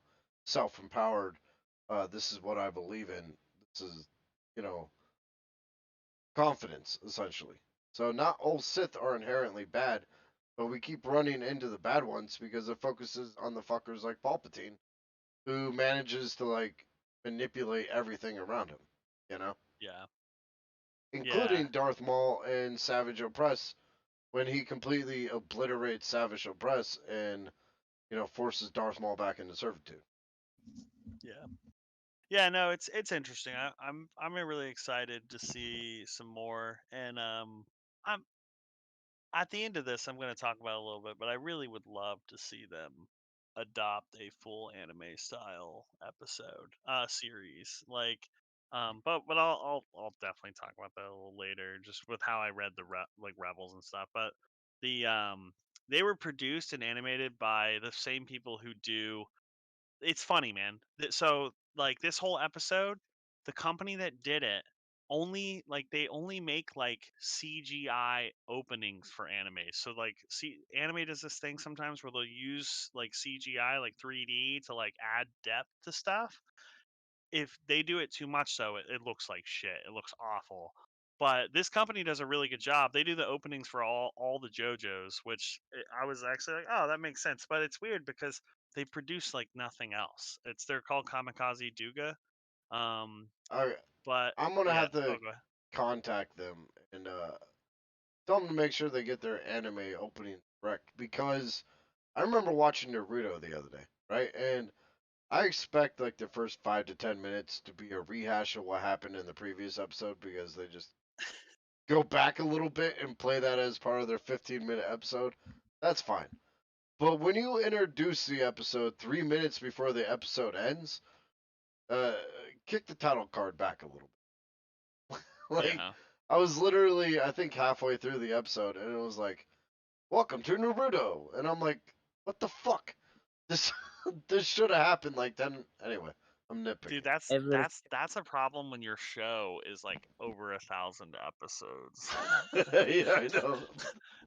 self-empowered. This is what I believe in. This is, you know, confidence essentially. So not all Sith are inherently bad, but we keep running into the bad ones because it focuses on the fuckers like Palpatine, who manages to like manipulate everything around him. You know, yeah, yeah, including Darth Maul and Savage Opress when he completely obliterates Savage Opress and forces Darth Maul back into servitude. yeah. Yeah, no, it's interesting. I'm really excited to see some more, and I'm at the end of this. I'm going to talk about it a little bit, but I really would love to see them adopt a full anime style episode, series. Like, but I'll definitely talk about that a little later, just with how I read the like Rebels and stuff. But the they were produced and animated by the same people who do it's funny, man. So, like this whole episode, the company that did it they only make like CGI openings for anime. So like see anime does this thing sometimes where they'll use like CGI like 3D to like add depth to stuff. If they do it too much though, it looks like shit. It looks awful. But this company does a really good job. They do the openings for all the JoJo's, which I was actually like, oh, that makes sense. But it's weird because they produce like nothing else. They're called Kamikaze Duga. Um, I but I'm gonna yeah. have to Oh, go ahead. contact them and tell them to make sure they get their anime opening correct because I remember watching Naruto the other day, right? And I expect like the first 5 to 10 minutes to be a rehash of what happened in the previous episode because they just go back a little bit and play that as part of their 15-minute episode. That's fine. But when you introduce the episode 3 minutes before the episode ends, uh, kick the title card back a little bit. Like, Yeah. I was literally, I think, halfway through the episode, and it was like, "Welcome to Naruto," and I'm like, "What the fuck? This this should have happened like then." Anyway, I'm Dude, nitpicking. Every that's a problem when your show is like over 1,000 episodes. Yeah, I know.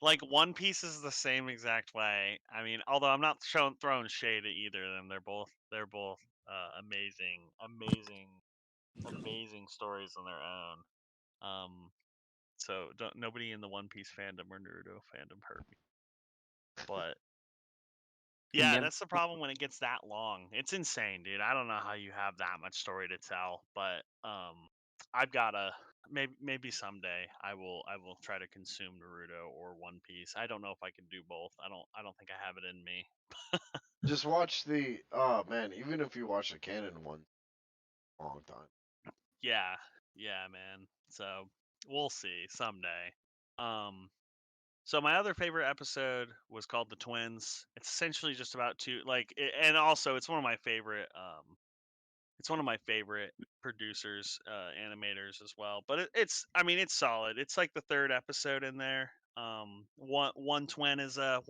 Like One Piece is the same exact way. I mean, although I'm not throwing shade at either of them. They're both amazing, amazing stories on their own. So nobody in the One Piece fandom or Naruto fandom hurt me. But and yeah, that's the problem when it gets that long. It's insane, dude. I don't know how you have that much story to tell, but I've got to maybe someday I will try to consume Naruto or One Piece. I don't know if I can do both. I don't think I have it in me. Just watch the. Oh man, even if you watch the canon one, long time. Yeah, yeah, man. So we'll see someday. Um, so my other favorite episode was called The Twins. It's essentially just about two and also it's one of my favorite it's one of my favorite producers, animators as well. But I mean, it's solid. It's like the third episode in there. One twin is a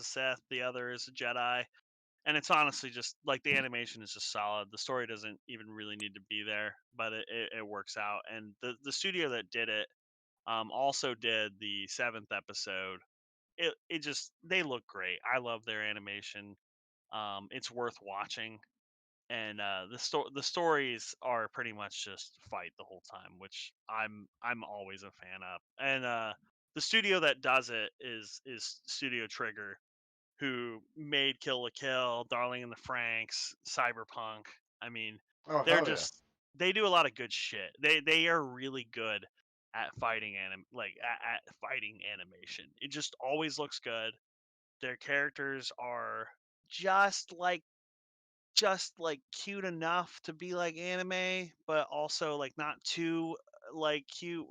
Seth, the other is a Jedi, and it's honestly just like the animation is just solid. The story doesn't even really need to be there, but it works out. And the studio that did it also did the seventh episode. It just they look great. I love their animation. It's worth watching, and the stories are pretty much just fight the whole time, which I'm always a fan of. And the studio that does it is Studio Trigger, who made Kill la Kill, Darling in the Franxx, Cyberpunk. I mean, Oh they're hell yeah! just they do a lot of good shit. They are really good at fighting at fighting animation. It just always looks good. Their characters are just like cute enough to be like anime, but also like not too like cute.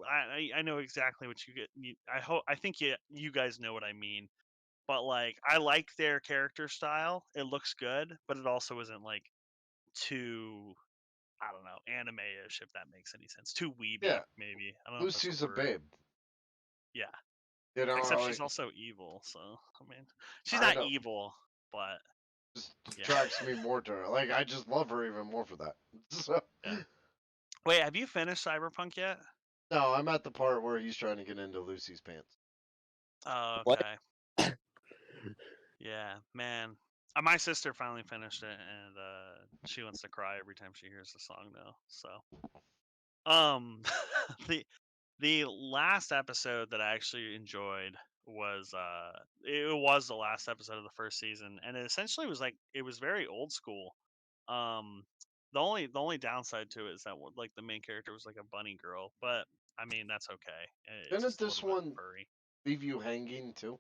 I know exactly what you get. I think you guys know what I mean. But like I like their character style. It looks good, but it also isn't like too, I don't know, anime-ish, if that makes any sense. Too weeby, Yeah, maybe. I don't know if that's a Lucy's a word. babe. Yeah. You know, Except she's like also evil, so I mean, she's I not know, evil, but just yeah. attracts me more to her. Like I just love her even more for that. So Yeah. Wait, have you finished Cyberpunk yet? no, I'm at the part where he's trying to get into Lucy's pants. Oh, What? okay. Yeah, man. My sister finally finished it, and she wants to cry every time she hears the song now. So, the the last episode that I actually enjoyed was it was the last episode of the first season, and it essentially was like it was very old school. Um, the only downside to it is that like the main character was like a bunny girl, but I mean that's okay. It's Didn't just a this little bit one furry. leave you hanging too?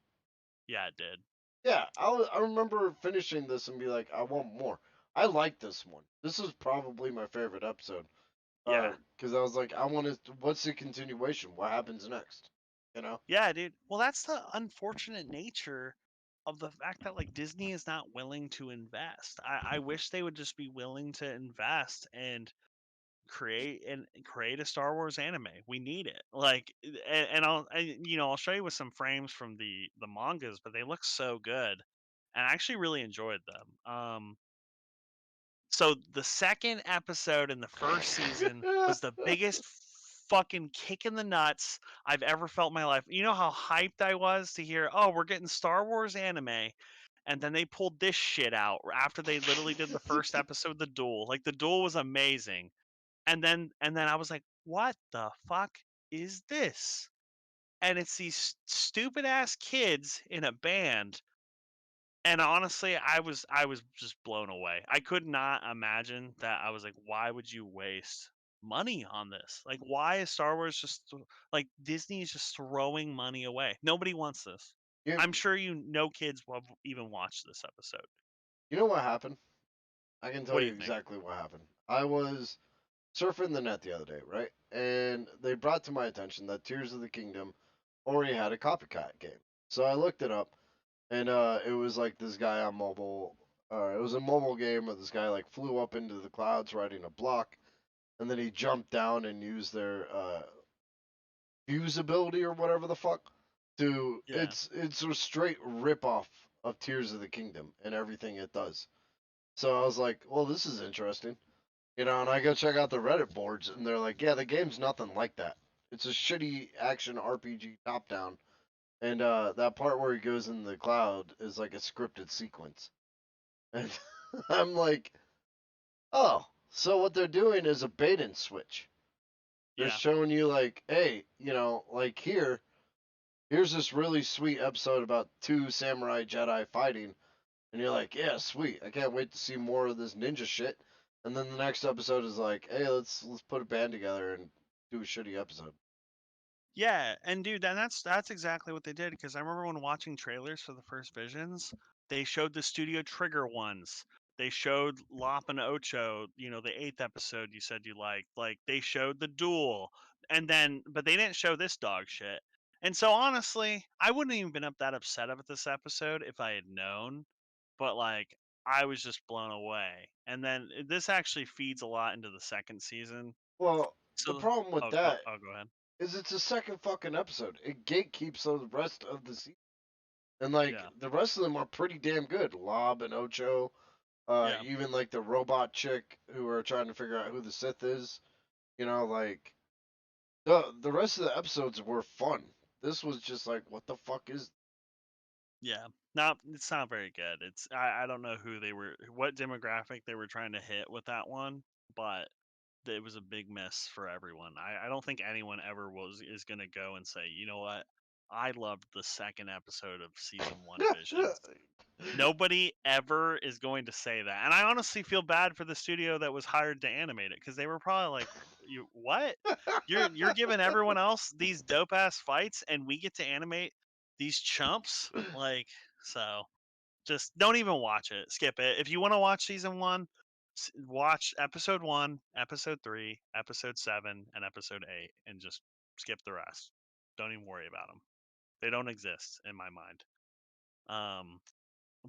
Yeah, it did. Yeah, I remember finishing this and be like, I want more. I like this one. This is probably my favorite episode. Yeah. Because I was like, I want to. What's the continuation? What happens next? You know? Yeah, dude. Well, that's the unfortunate nature of the fact that like Disney is not willing to invest. I wish they would just be willing to invest and create a Star Wars anime. We need it. Like, and I'll show you with some frames from the mangas, but they look so good, and I actually really enjoyed them. So the second episode in the first season was the biggest fucking kick in the nuts I've ever felt in my life. You know how hyped I was to hear, oh, we're getting Star Wars anime. And then they pulled this shit out after they literally did the first episode, The Duel. Like the Duel was amazing. And then I was like, what the fuck is this? And it's these stupid ass kids in a band, and honestly, I was just blown away. I could not imagine that. I was like, why would you waste money on this? Like, why is Star Wars like Disney is just throwing money away? Nobody wants this. you I'm sure no kids will have even watched this episode. you know what happened? I can What tell do you you think? exactly what happened. I was surfing the net the other day, right? And they brought to my attention that Tears of the Kingdom already had a copycat game. So I looked it up, and it was like this guy on mobile. It was a mobile game where this guy like flew up into the clouds riding a block, and then he jumped down and used their fuse ability or whatever the fuck to Yeah, it's a straight rip off of Tears of the Kingdom and everything it does. So I was like, well, this is interesting. You know, and I go check out the Reddit boards, and they're like, yeah, the game's nothing like that. It's a shitty action RPG top down, and that part where he goes in the cloud is like a scripted sequence. And I'm like, oh, so what they're doing is a bait and switch. They're yeah, showing you like, hey, you know, like here's this really sweet episode about two samurai Jedi fighting, and you're like, yeah, sweet. I can't wait to see more of this ninja shit. And then the next episode is like, hey, let's put a band together and do a shitty episode. yeah. And dude, that's exactly what they did. Because I remember when watching trailers for the first Visions, they showed the Studio Trigger ones. They showed Lop and Ocho, the eighth episode you said you liked. Like they showed the Duel, but they didn't show this dog shit. And so honestly, I wouldn't even been up that upset about this episode if I had known. But like, I was just blown away. And then this actually feeds a lot into the second season. Well, the So, problem with oh, go, that oh, go ahead. is it's a second fucking episode. It gatekeeps the rest of the season. And like Yeah, the rest of them are pretty damn good. Lob and Ocho, yeah. even like the robot chick who are trying to figure out who the Sith is. You know, like the rest of the episodes were fun. This was just like, what the fuck is? Yeah. Not it's not very good. I don't know what demographic they were trying to hit with that one, but it was a big miss for everyone. I don't think anyone ever is gonna go and say, you know what? I loved the second episode of season 1 of Visions. Nobody ever is going to say that. And I honestly feel bad for the studio that was hired to animate it, because they were probably like, "You what? You're giving everyone else these dope ass fights, and we get to animate these chumps?" Like, so just don't even watch it. Skip it. If you want to watch season 1, watch episode 1, episode 3, episode 7, and episode 8, and just skip the rest. Don't even worry about them. They don't exist in my mind.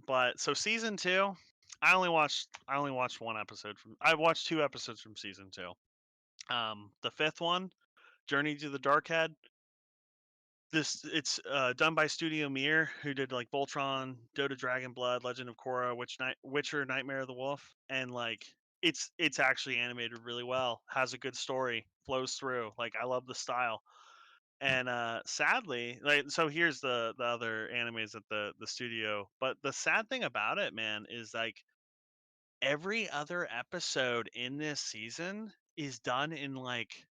But so season 2, I only watched one episode from. I watched 2 episodes from season 2. The 5th one, Journey to the Darkhead. It's done by Studio Mir, who did like Voltron, Dota Dragon Blood, Legend of Korra, Witcher, Nightmare of the Wolf, and like it's actually animated really well. Has a good story, flows through. Like, I love the style. And sadly, like, so here's the other animes at the studio. But the sad thing about it, man, is like every other episode in this season is done in like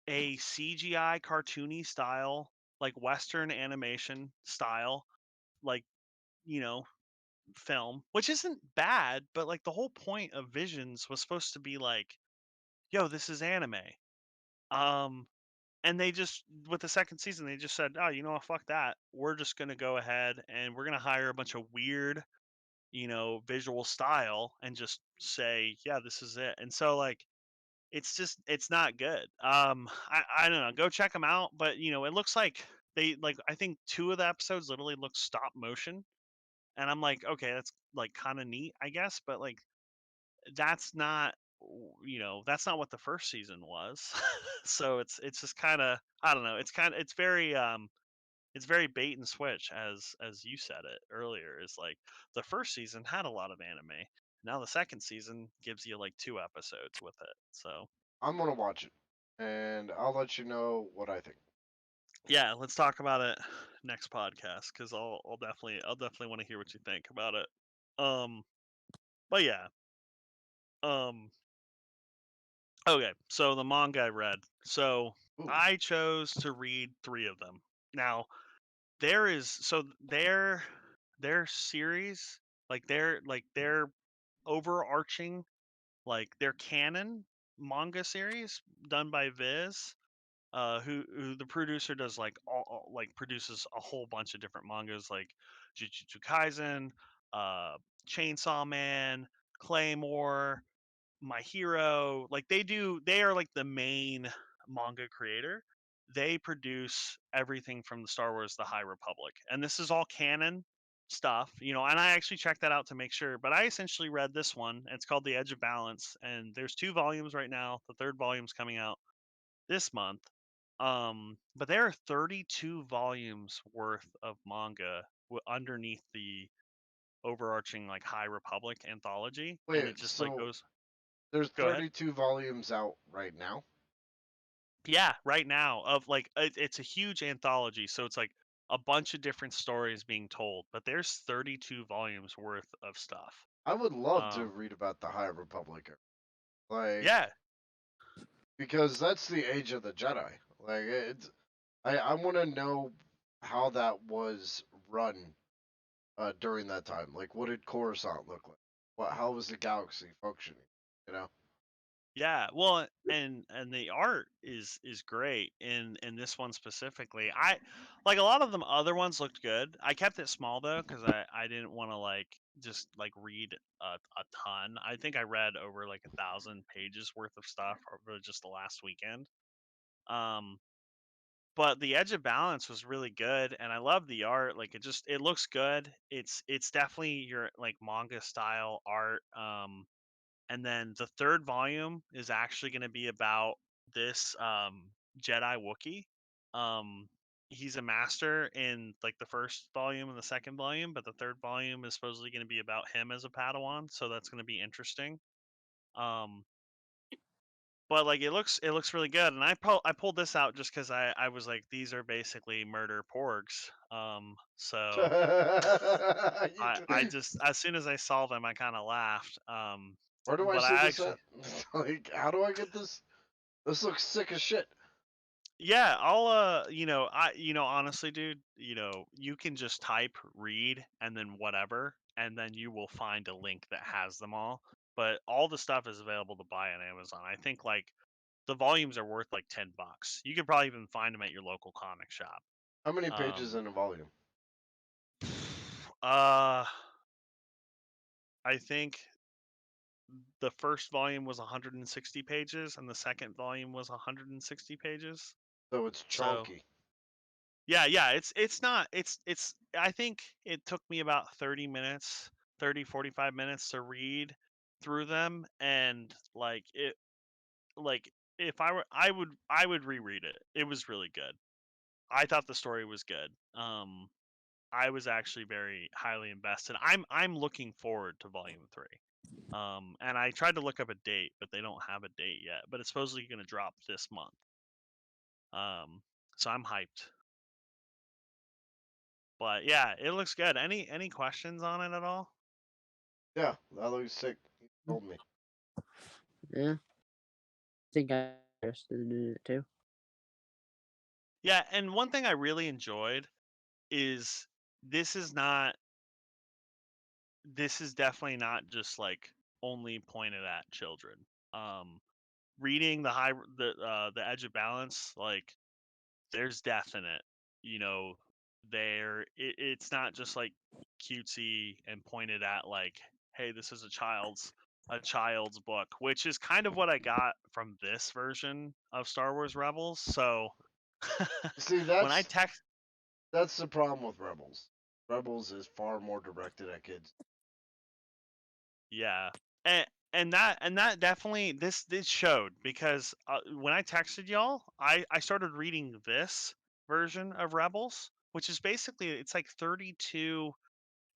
a CGI cartoony style, like Western animation style, like, you know, film, which isn't bad, but like the whole point of Visions was supposed to be like, yo, this is anime. Um, and they just, with the second season, they just said, oh, you know what, fuck that. We're just gonna go ahead and we're gonna hire a bunch of weird, visual style and just say, yeah, this is it. And so like it's not good. I don't know. Go check them out, but it looks like they like I think 2 of the episodes literally look stop motion, and I'm like, okay, that's like kind of neat, I guess, but like that's not that's not what the first season was. So it's just kind of, I don't know. It's very bait and switch, as you said it earlier. Is like the first season had a lot of anime. Now the second season gives you like 2 episodes with it. So I'm gonna watch it, and I'll let you know what I think. yeah, let's talk about it next podcast, because I'll definitely want to hear what you think about it. Um, but yeah. Um, okay, so the manga I read. So Ooh. I chose to read 3 of them. Now there is so their series, their overarching, like their canon manga series done by Viz, who the producer does like like produces a whole bunch of different mangas like Jujutsu Kaisen, uh, Chainsaw Man, Claymore, My Hero. Like they are like the main manga creator. They produce everything from the Star Wars, the High Republic, and this is all canon stuff, And I actually checked that out to make sure. But I essentially read this one. It's called The Edge of Balance, and there's 2 volumes right now. The 3rd volume's coming out this month. But there are 32 volumes worth of manga underneath the overarching like High Republic anthology, and it Wait, just like so goes. there's Go ahead. 32 volumes out right now? Yeah, right now of like it's a huge anthology, so it's like a bunch of different stories being told, but there's 32 volumes worth of stuff. I would love to Um, read about the High Republic, like, yeah, because that's the age of the Jedi. Like, I want to know how that was run during that time. Like, what did Coruscant look like? How was the galaxy functioning? You know? yeah. Well, and the art is great in this one specifically. I like a lot of them other ones looked good. I kept it small though because I didn't want to like just like read a ton. I think I read over like 1,000 pages worth of stuff over just the last weekend. Um, but the Edge of Balance was really good, and I love the art. Like it looks good. It's definitely your like manga style art. And then the 3rd volume is actually going to be about this Jedi Wookiee. Um, he's a master in like the 1st volume and the 2nd volume, but the 3rd volume is supposedly going to be about him as a Padawan, so that's going to be interesting. Um, but like it looks really good, and I pulled this out just because I was like, these are basically murder porgs. So I just, as soon as I saw them, I kind of laughed. Where do I But see I this actually, at? Like, how do I get this? This looks sick as shit. Yeah, honestly, dude, you can just type read and then whatever, and then you will find a link that has them all. But all the stuff is available to buy on Amazon. I think like the volumes are worth like $10. You could probably even find them at your local comic shop. How many pages Um, in a volume? uh, I think the first volume was 160 pages, and the second volume was 160 pages. So it's So chunky. yeah, it's not it's I think it took me about 30 minutes, 45 minutes to read through them, and like if I would reread it. It was really good. I thought the story was good. I was actually very highly invested. I'm looking forward to volume 3. And I tried to look up a date, but they don't have a date yet, but it's supposedly going to drop this month. So I'm hyped. But yeah, it looks good. Any questions on it at all? Yeah, that looks sick. You told me. Yeah, I think I'm interested in it too. Yeah, and one thing I really enjoyed is this is not this is definitely not just like only pointed at children. Um reading the Edge of Balance, like there's definite, you know, it's not just like cutesy and pointed at like, hey, this is a child's book, which is kind of what I got from this version of Star Wars Rebels. So See, when I text that's the problem with Rebels. Rebels is far more directed at kids. yeah. And that definitely this showed because when I texted y'all, I started reading this version of Rebels, which is basically it's like 32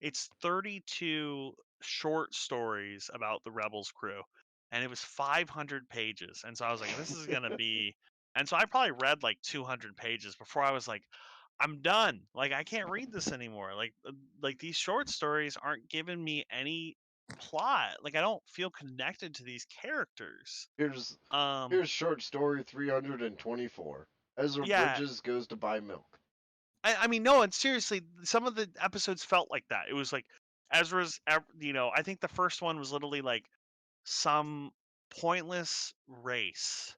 it's 32 short stories about the Rebels crew, and it was 500 pages. And so I was like, this is gonna be. And so I probably read like 200 pages before I was like, I'm done. Like I can't read this anymore. Like these short stories aren't giving me any plot. Like I don't feel connected to these characters. Here's Um, here's short story 324. Ezra yeah, Bridges goes to buy milk. I mean, no, and seriously, some of the episodes felt like that. It was like I think the first one was literally like some pointless race.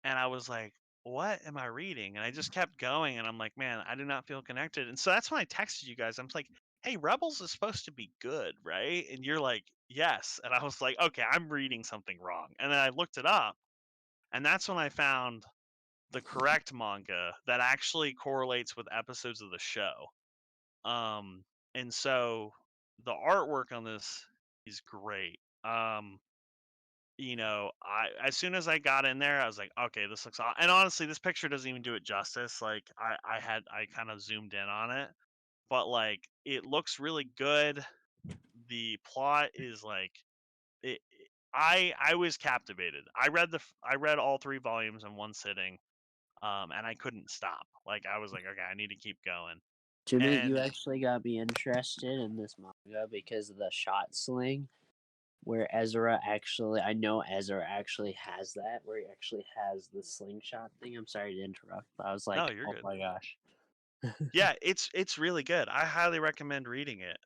And I was like, what am I reading? And I just kept going. And I'm like, man, I do not feel connected. And so that's when I texted you guys. I'm like, hey, Rebels is supposed to be good, right? And you're like, yes. And I was like, okay, I'm reading something wrong. And then I looked it up. And that's when I found the correct manga that actually correlates with episodes of the show. Um, and so the artwork on this is great. I as soon as I got in there, I was like, okay, this looks. And honestly, this picture doesn't even do it justice. Like I kind of zoomed in on it, but like it looks really good. The plot is like it. I was captivated. I read all 3 volumes in one sitting, and I couldn't stop. Like I was like, okay, I need to keep going. Jimmy, you And actually got me interested in this manga because of the shot sling, where I know Ezra actually has that, where he actually has the slingshot thing. I'm sorry to interrupt, but I was no, like, you're oh good. my gosh. Yeah, it's really good. I highly recommend reading it.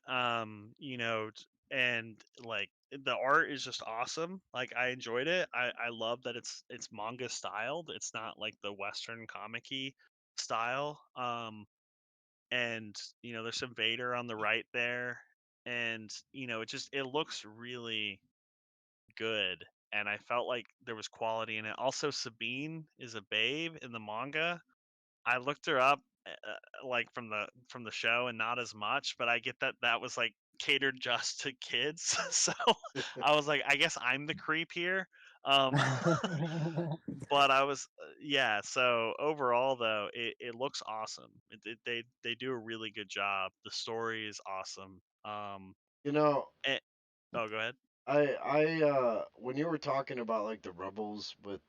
And like the art is just awesome. Like I enjoyed it. I love that it's manga styled. It's not like the Western comic-y style. And there's some Vader on the right there, and it looks really good. And I felt like there was quality in it. Also, Sabine is a babe in the manga. I looked her up, like from the show, and not as much, but I get that that was like catered just to kids. So I was like, I guess I'm the creep here. Um, but I was, yeah. So overall, though, it looks awesome. They do a really good job. The story is awesome. You know, And, oh, go ahead. I when you were talking about like the Rebels with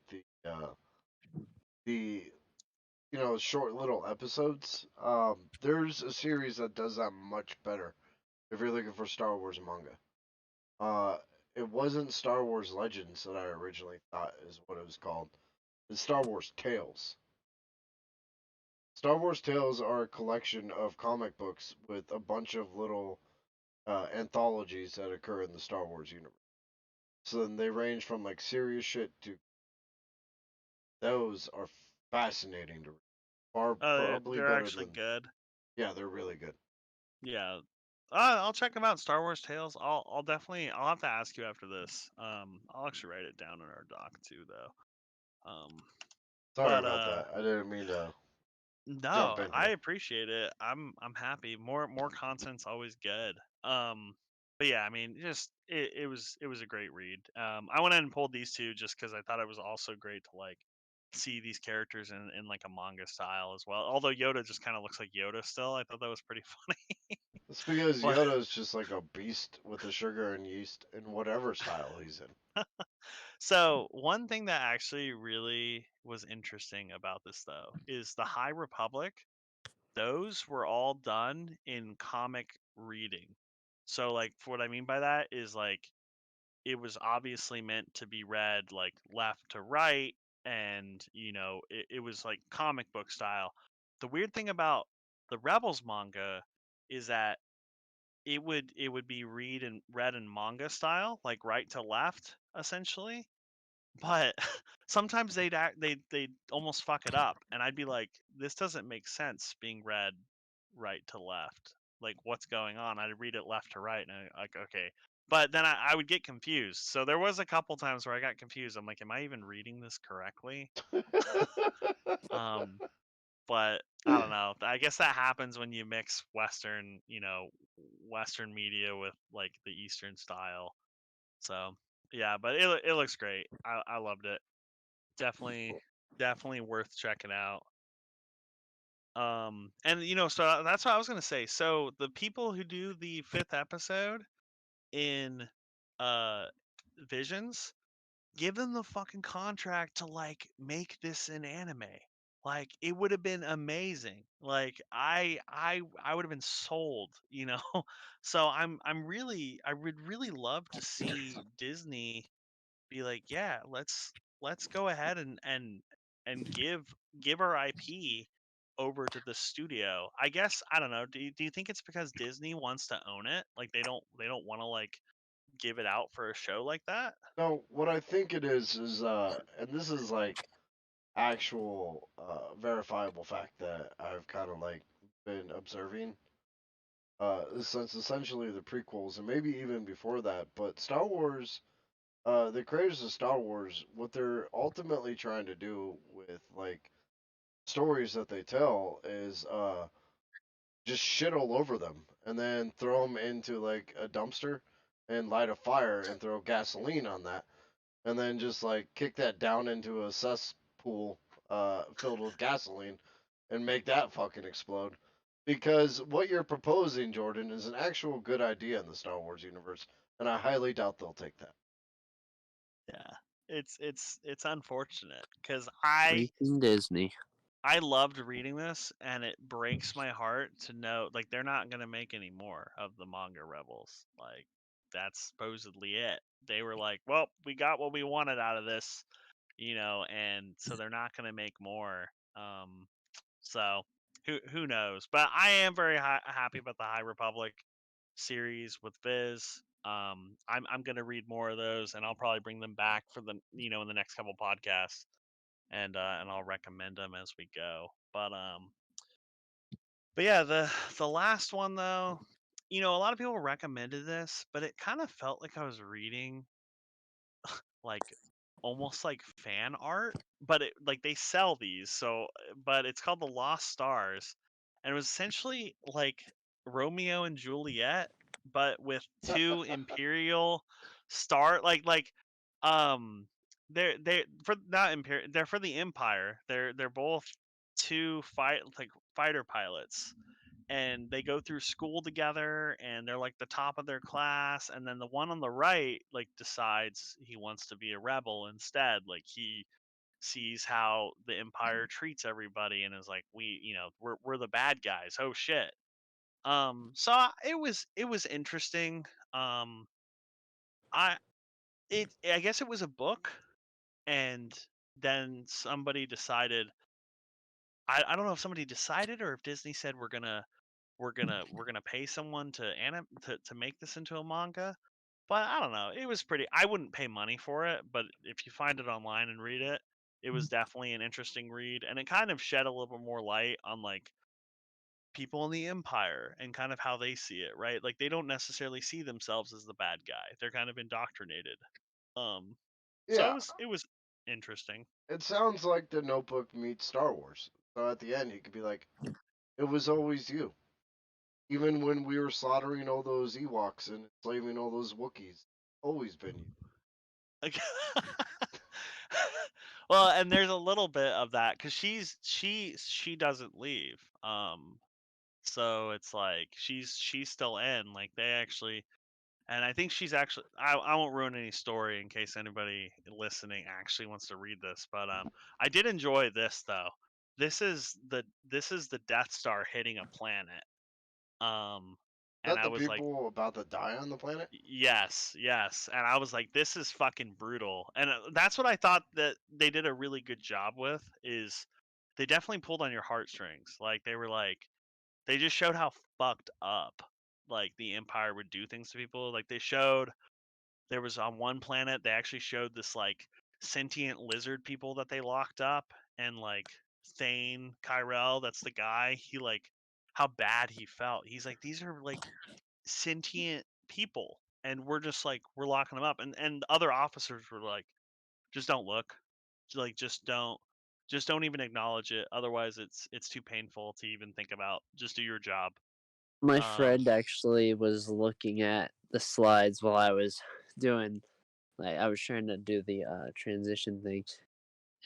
the short little episodes, there's a series that does that much better if you're looking for Star Wars manga. Uh, it wasn't Star Wars Legends that I originally thought is what it was called. It's Star Wars Tales. Star Wars Tales are a collection of comic books with a bunch of little anthologies that occur in the Star Wars universe. So then they range from like serious shit to those are fascinating to read. Far probably They're better actually than good. yeah, they're really good. Yeah. I'll check them out. Star Wars Tales. I'll definitely. I'll have to ask you after this. I'll actually write it down in our doc too, though. Sorry But about that. I didn't mean to jump no, in I here. appreciate it. I'm happy. More content's always good. But yeah, I mean, just it was a great read. I went ahead and pulled these two just because I thought it was also great to like see these characters in like a manga style as well. Although Yoda just kind of looks like Yoda still, I thought that was pretty funny. It's because But Yoda is just like a beast with the sugar and yeast in whatever style he's in. so one thing that actually really was interesting about this though is the High Republic. Those were all done in comic reading. So like for what I mean by that is like it was obviously meant to be read like left to right and it was like comic book style. The weird thing about the Rebels manga is that it would be read in manga style, like right to left essentially, but sometimes they'd almost fuck it up, and I'd be like, "This doesn't make sense being read right to left. Like, what's going on?" I'd read it left to right, and like, okay. But then I would get confused. So there was a couple times where I got confused. I'm like, "Am I even reading this correctly?" Um, but I don't know. I guess that happens when you mix Western media with like the Eastern style. So yeah, but it looks great. I loved it. Definitely definitely worth checking out. And so that's what I was gonna say. So the people who do the fifth episode in uh Visions, give them the fucking contract to like make this an anime. Like it would have been amazing. Like I would have been sold. So I would really love to see Disney be like, yeah, let's go ahead and give our IP over to the studio. I guess I don't know. Do you think it's because Disney wants to own it? Like they don't want to like give it out for a show like that? No, what I think it is and this is like actual verifiable fact that I've kind of like been observing since essentially the prequels and maybe even before that, but Star Wars the creators of Star Wars, what they're ultimately trying to do with like stories that they tell is just shit all over them and then throw them into like a dumpster and light a fire and throw gasoline on that and then just like kick that down into a cesspool filled with gasoline and make that fucking explode. Because what you're proposing, Jordan, is an actual good idea in the Star Wars universe, and I highly doubt they'll take that. Yeah. It's unfortunate cuz Freaking Disney. I loved reading this, and it breaks my heart to know like they're not gonna make any more of the manga Rebels. Like that's supposedly it. They were like, "Well, we got what we wanted out of this," and so they're not gonna make more. So who knows? But I am very happy about the High Republic series with Viz. I'm gonna read more of those, and I'll probably bring them back for the in the next couple podcasts and I'll recommend them as we go. But yeah, the last one though, a lot of people recommended this, but it kind of felt like I was reading like almost like fan art, but it like they sell these, but it's called The Lost Stars, and it was essentially like Romeo and Juliet, but with two imperial like um they're for not imperial, they're for the Empire. They're both two fighter pilots, and they go through school together, and they're like the top of their class, and then the one on the right like decides he wants to be a rebel instead. Like he sees how the Empire treats everybody and is like, we're the bad guys, oh shit. It was interesting. Um i it i guess it was a book, and then somebody decided I don't know if somebody decided or if Disney said we're gonna pay someone to make this into a manga. But I don't know. It was pretty. I wouldn't pay money for it, but if you find it online and read it, it was definitely an interesting read, and it kind of shed a little bit more light on like people in the empire and kind of how they see it, right? Like they don't necessarily see themselves as the bad guy. They're kind of indoctrinated. Um, so Yeah, it was interesting. it sounds like the Notebook meets Star Wars. So at the end, he could be like, "It was always you." Even when we were slaughtering all those Ewoks and enslaving all those Wookiees, always been you. Like, well, and there's a little bit of that because she doesn't leave. So it's like she's still in. Like they actually, and I think she's actually. I won't ruin any story in case anybody listening actually wants to read this, but I did enjoy this though. This is the Death Star hitting a planet. Um, and That I the was like, people about to die on the planet? yes, yes. And I was like, this is fucking brutal. And that's what I thought that they did a really good job with is they definitely pulled on your heartstrings. Like they were like they just showed how fucked up like the Empire would do things to people. Like they showed there was on one planet they actually showed this like sentient lizard people that they locked up and like Thane Kyrell, that's the guy, he like how bad he felt. He's like, these are like sentient people and we're just like we're locking them up and the other officers were like just don't look, like just don't even acknowledge it, otherwise it's too painful to even think about, just do your job. My um friend actually was looking at the slides while I was doing, like, I was trying to do the transition thing,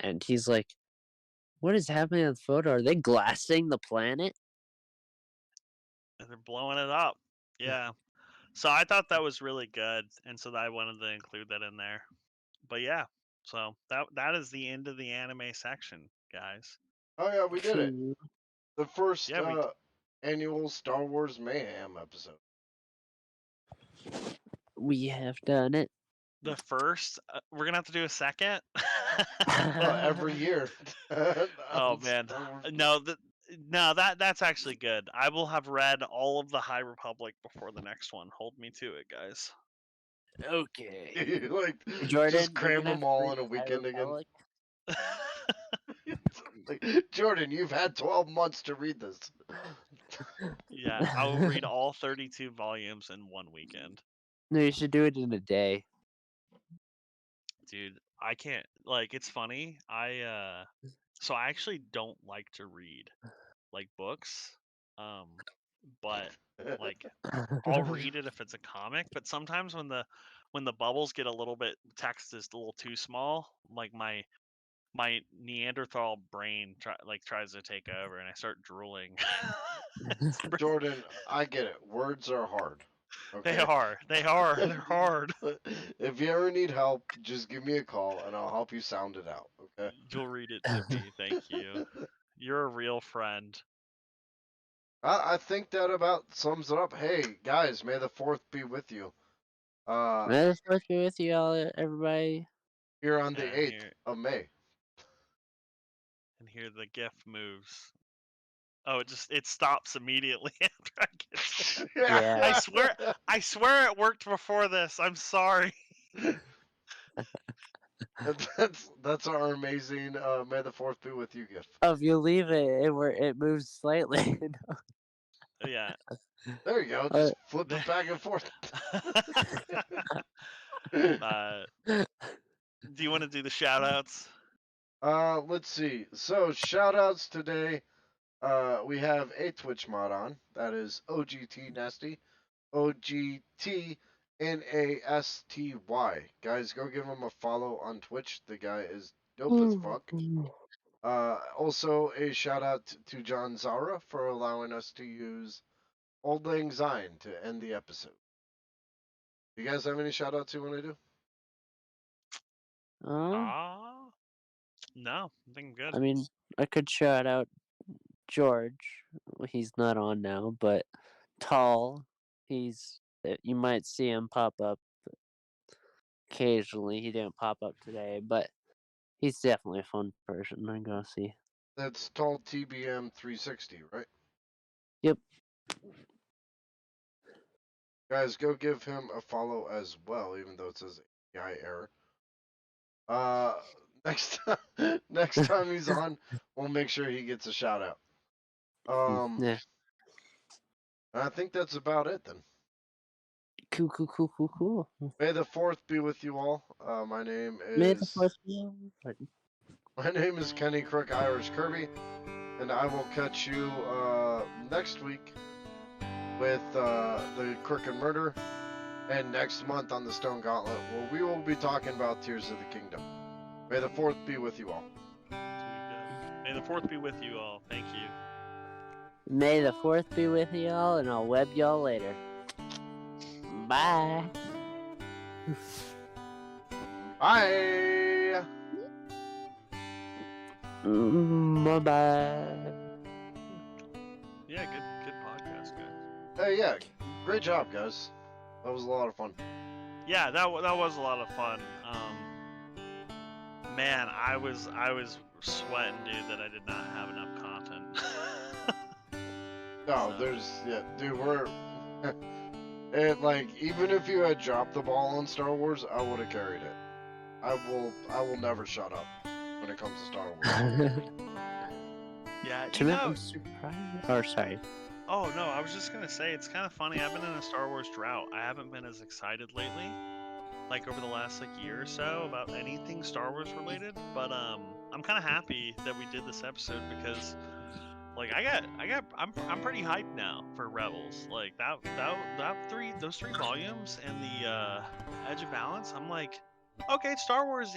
and he's like, "What is happening on the photo? Are they glassing the planet?" and they're blowing it up, yeah. So I thought that was really good and so I wanted to include that in there. But yeah, so that is the end of the anime section, guys. Oh yeah, we did it. Phew. The first Yeah, annual Star Wars Mayhem episode. We have done it. the first we're gonna have to do a second. Every year. Oh on man, Star Wars no, no, that's actually good. I will have read all of the High Republic before the next one. Hold me to it, guys. Okay. like just Jordan, you're cram gonna have them to all read in a the High weekend again. Republic. Like, Jordan, you've had 12 months to read this. Yeah, I will read all 32 volumes in one weekend. No, you should do it in a day. Dude, I can't, like, it's funny. So I actually don't like to read like books. Um but like I'll read it if it's a comic, but sometimes when the bubbles get a little bit, text is a little too small, like my Neanderthal brain tries to take over and I start drooling. Jordan, I get it. Words are hard. They Okay? are. They're hard. If you ever need help, just give me a call and I'll help you sound it out. Okay? You'll read it to me. Thank you. You're a real friend. I think that about sums it up. Hey, guys, may the 4th be with you. May the force be with you all, everybody. Here on the And 8th of May. here the GIF moves. Oh, it stops immediately after I get to it. Yeah. I swear it worked before this. I'm sorry. That's our amazing May the 4th be with you gift. Oh, if you leave it moves slightly. Yeah. There you go. Uh, Just flip it back and forth. Do you want to do the shout outs? Let's see. So shout outs today. We have a Twitch mod on. That is OGT Nasty. OGT Nasty. Guys, go give him a follow on Twitch. The guy is dope as fuck. Also a shout out to John Zara for allowing us to use Old Lang Syne to end the episode. You guys have any shout outs you want to do? No, I think I'm good. I mean, I could shout out George. He's not on now, but Tall. You might see him pop up occasionally. He didn't pop up today, but he's definitely a fun person to go see. That's called TBM 360, right? Yep. Guys, go give him a follow as well, even though it says API error. Next time he's on, we'll make sure he gets a shout out. Yeah. I think that's about it then. Cool. May the 4th be with you all. My name May the is fourth be over. my name is Kenny Crook Irish Kirby, and I will catch you next week with the Crook and Murder, and next month on the Stone Gauntlet, where we will be talking about Tears of the Kingdom. May the 4th be with you all. May the 4th be with you all. Thank you. May the fourth be with y'all, and I'll web y'all later. Bye. Bye. Bye. Yeah, good podcast, guys. Hey, yeah, great job, guys. That was a lot of fun. Yeah, that was a lot of fun. Man, I was sweating, dude, that I did not have enough content. No, dude, we're it, like, even if you had dropped the ball on Star Wars, I would have carried it. I will never shut up when it comes to Star Wars. Yeah, To me, I'm surprised. Or sorry. Oh no, I was just gonna say it's kind of funny. I've been in a Star Wars drought. I haven't been as excited lately, like over the last year or so, about anything Star Wars related. But I'm kind of happy that we did this episode because, like, I'm pretty hyped now for Rebels. Like those three volumes and the Edge of Balance. I'm like, okay, Star Wars